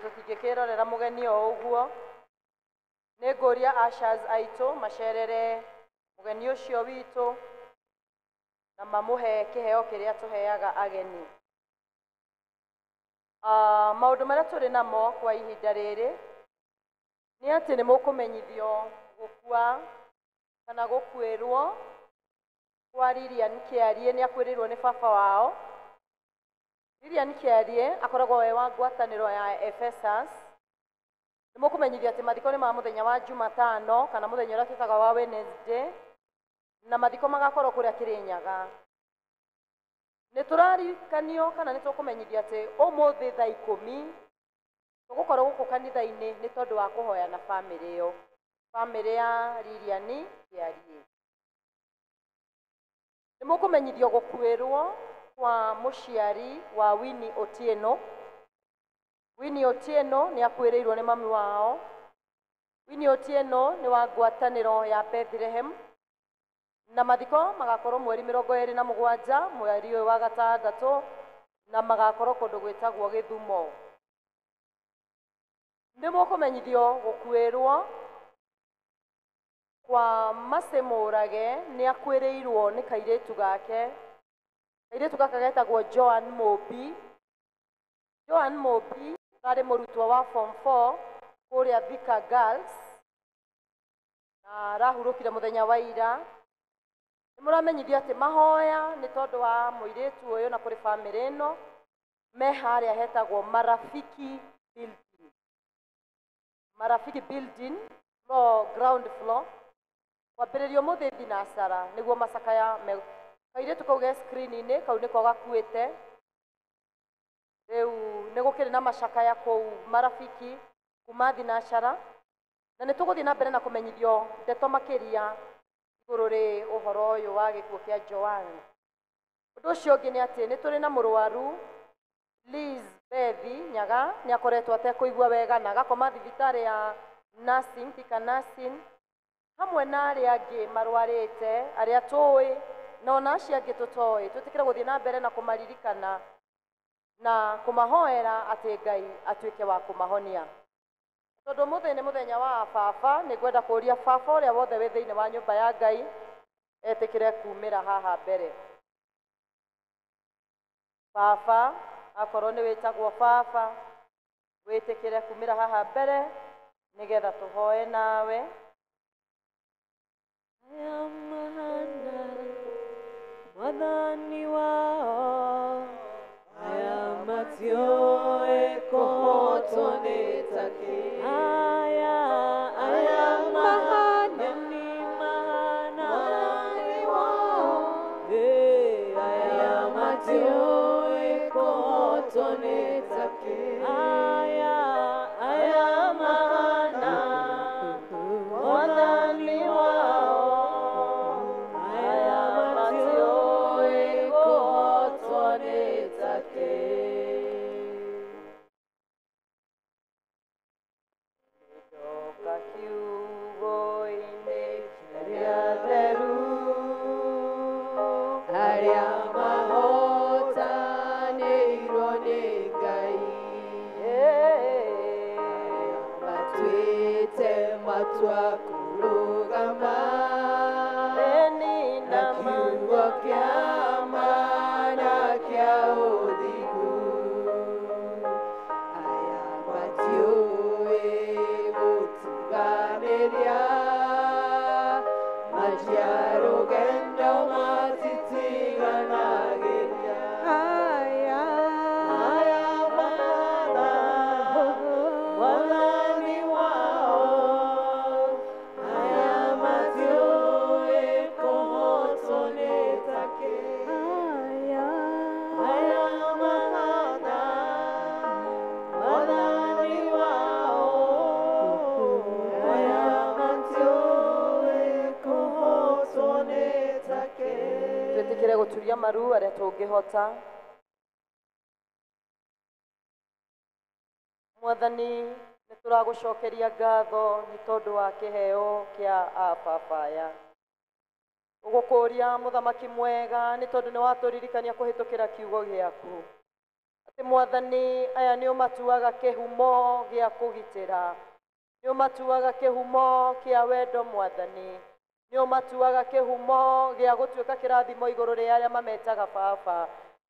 tũtingĩkĩrorera mũgeni o ũguo nĩ ngũria ushers aitũ macerere mũgeni ũcio witũ na mamũhe kĩheo kĩrĩa tũheaga ageni maũndũ marĩa tũrĩ namo kwa ihinda rĩrĩ nĩ atĩ nĩ mũkũmenyithio gũkua kana gũkuĩrwo kwa Lilian Kĩarie nĩ akwĩrĩirwo nĩ baba wao Lilian Kĩarie akoragwo we wa ngwatanĩro ya Ephesus nĩ mũkũmenyithio atĩ mathiko nĩ ma mũthenya wa Jumatano kana mũthenya ũrĩa twĩtaga wa Wednesday na mathiko magakorwo kũrĩa Kĩrĩnyaga nĩ tũrarikanio kana nĩ tũkũmenyithio atĩ ũmũthĩ thaa 10 tũgũkorwo gũkũ kanitha-inĩ nĩ tondũ wa kũhoya na bamĩrĩ ĩyo bamĩrĩ ya Lilian Kĩarie nĩ mũkũmenyithio gũkuĩrwo kwa mũciari wa Winnie Otieno Winnie Otieno nĩ akwĩrĩirwo nĩ mami wao Winnie Otieno nĩ wa ngwatanĩro ya Bethlehem na mathiko magakorwo mweri 27 mweri ũyũ wa gatandatũ na magakorwo kũndũ gwĩtagwo Gĩthumo nĩ mũkũmenyithio gũkuĩrwo kwa Macemũrage nĩ akwĩrĩirwo nĩ kairĩtu gake kairĩtu gaka getagwo Joan Mũmbi Joan Mũmbi arĩ mũrutwo wa form 4 kũrĩa Thika Girls na arahurũkire mũthenya wa ira nĩ mũramenyithio atĩ mahoya nĩ tondũ wa mũirĩtu ũyũ na kũrĩ bamĩrĩ ĩno me harĩa hetagwo Marafiki Building ground floor kwambĩrĩrio mũthĩ thinacara nĩguo macakaya kairĩtu kau ge screen-inĩ kau nĩko gakuĩte rĩu nĩ gũkĩrĩ na macakaya kũu Marafiki kuma thinacara na nĩ tũgũthiĩ na mbere na kũmenyithio ndeto makĩria igũrũ rĩ ũhoro ũyũ wa gĩkuũ kĩa Joan ũndũ ũcio ũngĩ nĩ atĩ nĩ tũrĩ na mũrwaru Liz Bethi Nyaga nĩ akoretwo atekũigua wega na agakoma thibitarĩ ya nursing Thika nursing hamwe na arĩa angĩ marwarĩte arĩa tũĩ na ona acio angĩ tũtoĩ twĩtĩkĩre gũthiĩ na mbere na kũmaririkana na kũmahoera atĩ Ngai atuĩke wa kũmahonia tondũ mũthĩ nĩ mũthenya wa baba nĩ ngwenda kũria baba ũrĩa wothe wĩ thĩinĩ wa nyũmba ya Ngai etĩkĩre kumĩra haha mbere baba akorwo nĩ wĩtagwo baba wĩtĩkĩre kumĩra haha mbere nĩgetha tũhoe nawe aya mahana mwathani wao aya matioĩ kũhotwo nĩ takĩ aya mahana ni mahana mwathani wao aya matioĩ kũhotwo nĩ takĩ aya mahana mwathani wao aya matioĩ kũhotwo nĩ takĩ gĩcoka kiugo-inĩ kĩrĩa theru arĩa mahotanĩirwo nĩ Ngai matuĩte matua kũrũgama na kiugo kĩa mana kĩa ũthingu aya matiũĩ gũtiganĩria majia rũgendo matitiganagĩria aya mana mwathani wao aya guturia maru aria tungihota. Mwathani nĩ tũragũcokeria ngatho nĩ tondũ wa kĩheo kĩa ababaya. Ũgũkũria mũthamaki mwega nĩ tondũ nĩ watũririkania kũhĩtũkĩra kiugo gĩaku atĩ Mwathani aya nĩ ũmatuaga kĩhumo gĩa kũgitĩra, nĩ ũmatuaga kĩhumo kĩa wendo Mwathani, nĩ ũmatuaga kĩhumo gĩa gũtuĩka kĩrathimo igũrũ rĩa arĩa mametaga baba.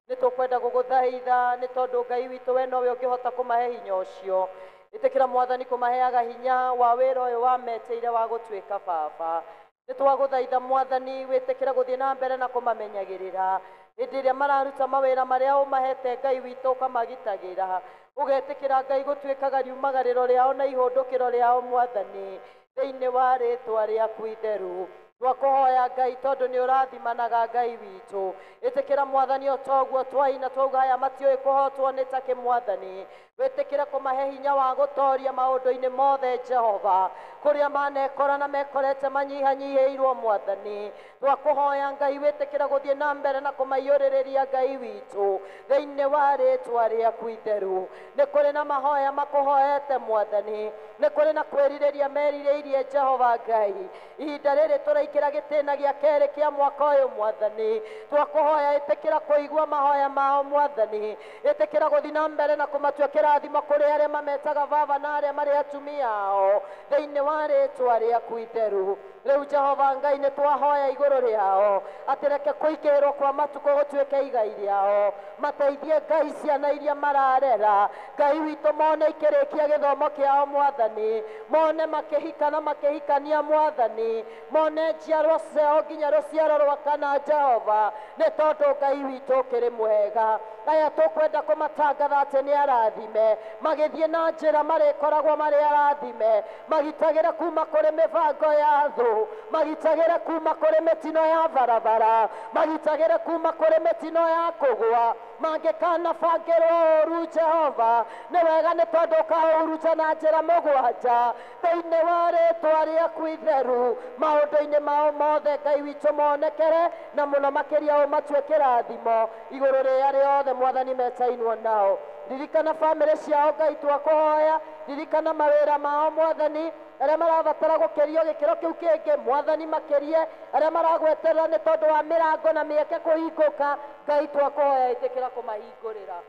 Nĩ tũkwenda gũgũthaitha nĩ tondũ Ngai witũ we nowe ũngĩhota kũmahe hinya ũcio. Ĩtĩkĩra Mwathani kũmaheaga hinya wa wĩra ũyũ wameteire wa gũtuĩka baba. Nĩ twagũthaitha Mwathani wĩtĩkĩre gũthiĩ na mbere na kũmamenyagĩrĩra hĩndĩ ĩrĩa mararuta mawĩra marĩa ũmahete Ngai witũ ũkamagitagĩra. Ũgetĩkĩra Ngai gũtuĩkaga riumagarĩro rĩao na ihũndũkĩro rĩao Mwathani thĩinĩ wa rĩĩtwa rĩaku itheru. Twakũhoya Ngai tondũ nĩ ũrathimanaga Ngai witũ. Ĩtĩkĩra Mwathani o toguo twaina twauga aya matiũĩ kũhotwo nĩ takĩ Mwathani. Wĩtĩkĩre kũmahe hinya wa gũtooria maũndũ-inĩ mothe Jehova kũrĩa manekora na mekorete manyihanyihĩirwo Mwathani. Twakũhoya Ngai wĩtĩkĩre gũthiĩ na mbere na kũmaiyũrĩrĩria Ngai witũ thĩinĩ wa rĩĩtwa rĩaku itheru. Nĩ kũrĩ na mahoya makũhoete Mwathani, nĩ kũrĩ na kwĩrirĩria merirĩirie Jehova Ngai. Ihinda rĩrĩ tũraikĩra gĩtĩna gĩa kerĩ kĩa mwaka ũyũ Mwathani. Twakũhoya ĩtĩkĩra kũigua mahoya mao Mwathani, ĩtĩkĩra gũthiĩ na mbere na kũmatua kĩrathimo kũrĩ arĩa mametaga baba na arĩa marĩ atumia ao thĩinĩ wa rĩĩtwa rĩaku itheru. Rĩu Jehova Ngai nĩ twahoya igũrũ rĩao atĩ reke kũingĩrĩrwo kwa matukũ gũtuĩke igai rĩao. Mateithie Ngai ciana iria mararera Ngai witũ, mone ikĩrĩkia gĩthomo kĩao Mwathani, mone makĩhika na makĩhikania Mwathani, mone njiarwa ciao nginya rũciaro rwa kana Jehova, nĩ tondũ Ngai witũ ũkĩrĩ mwega. Aya tũkwenda kũmatangatha atĩ nĩ arathime, magĩthiĩ na njĩra marĩkoragwo marĩ arathime, magitagĩre kuma kũrĩ mĩbango ya thũ, magitagĩre kuma kũrĩ mĩtino ya barabara, magitagĩre kuma kũrĩ mĩtino ya kũgũa. Mangĩkanabangĩrwo ũũru Jehova, nĩ wega nĩ tondũ ũkaũruta na njĩra mũgwanja thĩinĩ wa rĩĩtwa rĩaku itheru. Maũndũ-inĩ mao mothe Ngai witũ monekere, na mũno makĩria ũmatue kĩrathimo igũrũ rĩa rĩothe Mwathani metainwo nao. Ririkana bamĩrĩ ciao Ngai twakũhoya, ririkana mawĩra mao Mwathani, arĩa marabatara gũkĩrio gĩkĩro kĩu kĩngĩ Mwathani makĩrie, arĩa maragweterera nĩ tondũ wa mĩrango na mĩeke kũhingũka Ngai twakũhoya ĩtĩkĩra kũmahingũrĩra.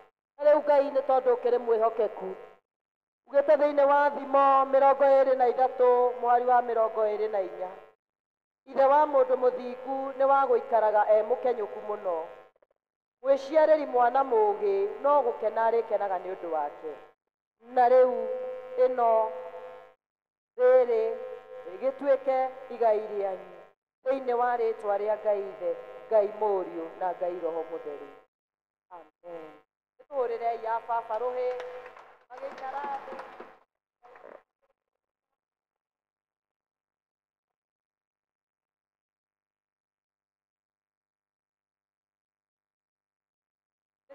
Rĩu Ngai nĩ tondũ ũkĩrĩ mwĩhokeku, ugĩte thĩinĩ wa Thimo 23 mwari wa 24, ithe wa mũndũ mũthingu nĩ wa gũikaraga e mũkenyũku mũno. Mwĩciarĩri mwana mũũgĩ no gũkena arĩkenaga nĩ ũndũ wake. Na rĩu ĩno rĩrĩ rĩgĩtuĩke igai rĩanyu thĩinĩ wa rĩĩtwa rĩa Ngai Ithe, Ngai Mũriũ na Ngai Roho Mũtheru. Amen. Tũhũrĩrei ya baba rũhĩ magĩikara thĩ.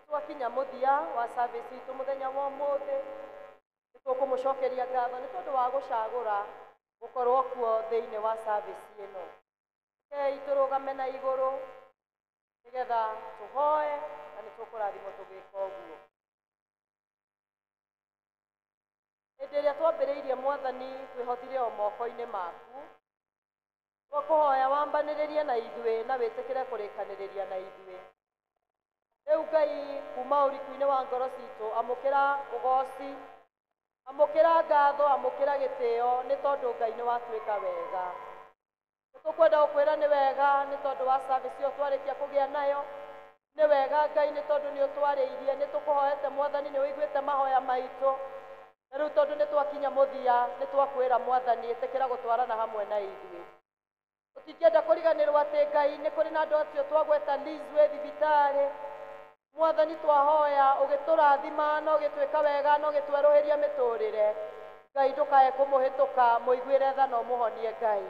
Twakinya mũthia wa service itũ mũthenya wa ũmũthĩ, nĩ tũkũmũcokeria ngatho nĩ tondũ wa gũcagũra gũkorwo kuo thĩinĩ wa service ĩno. Kei tũrũgame na igũrũ nĩgetha tũhoe na nĩ tũkũrathimwo tũgĩka ũguo. Hĩndĩ ĩrĩa twambĩrĩirie Mwathani twĩhothire o moko-inĩ maku, twakũhoya wambanĩrĩrie na ithuĩ na wĩtĩkĩre kũrĩkanĩrĩria na ithuĩ. Rĩu Ngai kuma ũriku-inĩ wa ngoro citũ, amũkĩra ũgooci, amũkĩra ngatho, amũkĩra gĩtĩo nĩ tondũ Ngai nĩ watuĩka wega. Nĩ tũkwenda gũkwĩra nĩ wega nĩ tondũ wa service ĩyo twarĩkia kũgĩa nayo. Nĩ wega Ngai nĩ tondũ nĩ ũtwarĩirie, nĩ tũkũhoete Mwathani, nĩ ũiguĩte mahoya maitũ. Na rĩu tondũ nĩ twakinya mũthia nĩ twakwĩra Mwathani ĩtĩkĩra gũtwarana hamwe na ithuĩ. Tũtingĩenda kũriganĩrwo atĩ Ngai nĩ kũrĩ na andũ acio twagweta Lizwe thibitarĩ. Mwathani twahoya ũgĩtũrathima na ũgĩtwĩka wega na ũgĩtwerũhĩria mĩtũrĩre. Ngai ndũkae kũmũhĩtũka, mũiguĩre tha na ũmũhonie Ngai.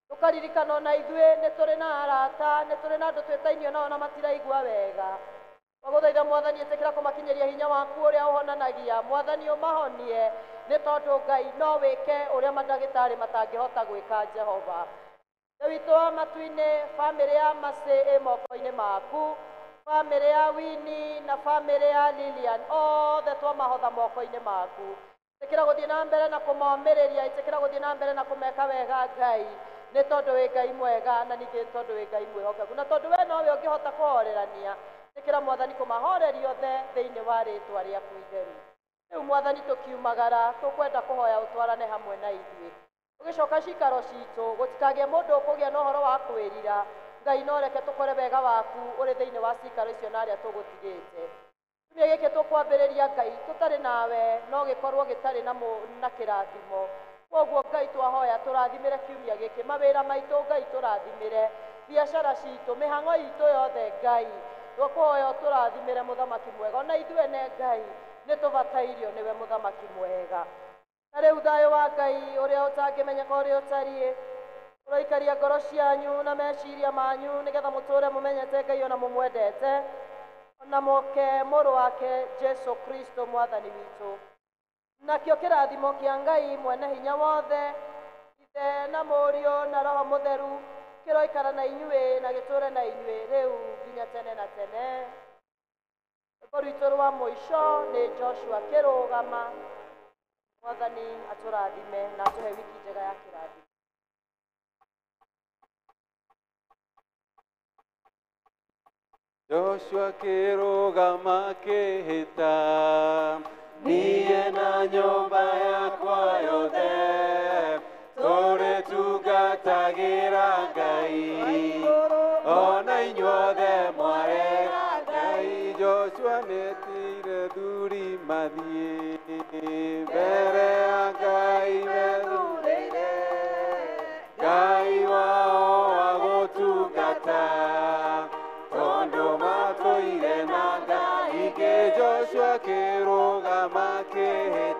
Tũkaririkana na ithuĩ nĩ tũrĩ na arata, nĩ tũrĩ na andũ twĩtainio nao na matiraigua wega. Twagũthaitha Mwathani ĩtĩkĩra kũmakinyĩria hinya waku ũrĩa ũhonanagia. Mwathani ũmahonie nĩ tondũ Ngai no wĩke ũrĩa mandagĩtarĩ matangĩhota gwĩka Jehova. witũ wa matu-inĩ, bamĩrĩ ya Mercy ĩ moko-inĩ maku, bamĩrĩ ya Winnie na bamĩrĩ ya Lilian othe twamahotha moko-inĩ maku. Ĩtĩkĩra gũthiĩ na mbere na kũmomĩrĩria, ĩtĩkĩra gũthiĩ na mbere na kũmeka wega Ngai, nĩ tondũ wĩ Ngai mwega na ningĩ tondũ wĩ Ngai mwĩhokeku, na tondũ we nowe ũngĩhota kũhorerania. Ĩtĩkĩra Mwathani kũmahoreria othe thĩinĩ wa rĩĩtwa rĩaku itheru. Rĩu Mwathani tũkiumagara, tũkwenda kũhoya ũtwarane hamwe na ithuĩ. Tũgĩcoka cikaro citũ, gũtikagĩe mũndũ ũkũgĩa na ũhoro wa kwĩrira. Ngai no reke tũkore wega waku ũrĩ thĩinĩ wa cikaro icio na arĩa tũgũtigĩte. Kiumia gĩkĩ tũkwambĩrĩria Ngai, tũtarĩ nawe no gĩkorwo gĩtarĩ na kĩrathimo. Koguo Ngai twahoya tũrathimĩre kiumia gĩkĩ, mawĩra maitũ Ngai tũrathimĩre, biacara citũ, mĩhang'o itũ yothe Ngai, tũkũhoya tũrathimĩre mũthamaki mwega, ona ithuĩ ne Ngai nĩ tũbatairio nĩwe mũthamaki mwega. Na rĩu thayũ wa Ngai ũrĩa ũtangĩmenyeka ũrĩa ũtariĩ, ũroikaria ngoro cianyu na meciria manyu nĩgetha mũtũũre mũmenyete Ngai ona mũmwendete, ona moke mũrũ wake Jesu Kristo mwathani witũ. Nakĩo kĩrathimo kĩa Ngai mwene hinya wothe, Ithe na Mũriũ na Roho Mũtheru, kĩroikara na inyuĩ na gĩtũũre na inyuĩ rĩu nginya tene na tene. Rwĩmbo rwitũ rwa mũico nĩ Joshua kĩrũgama. Mwathani atũrathime na atũhe wiki njega ya kĩrathimo. Joshua kĩrũgama kĩhĩta, niĩ na nyũmba yakwa yothe tũrĩtungatagĩra Ngai, ona inyuothe mwarega Ngai. Joshua nĩetire thuri mathiĩ mbere ya Ngai methurĩire, Ngai wao wa gũtungata, tondũ matũire na Ngai ingĩ. Joshua kĩrũgama kĩhĩta,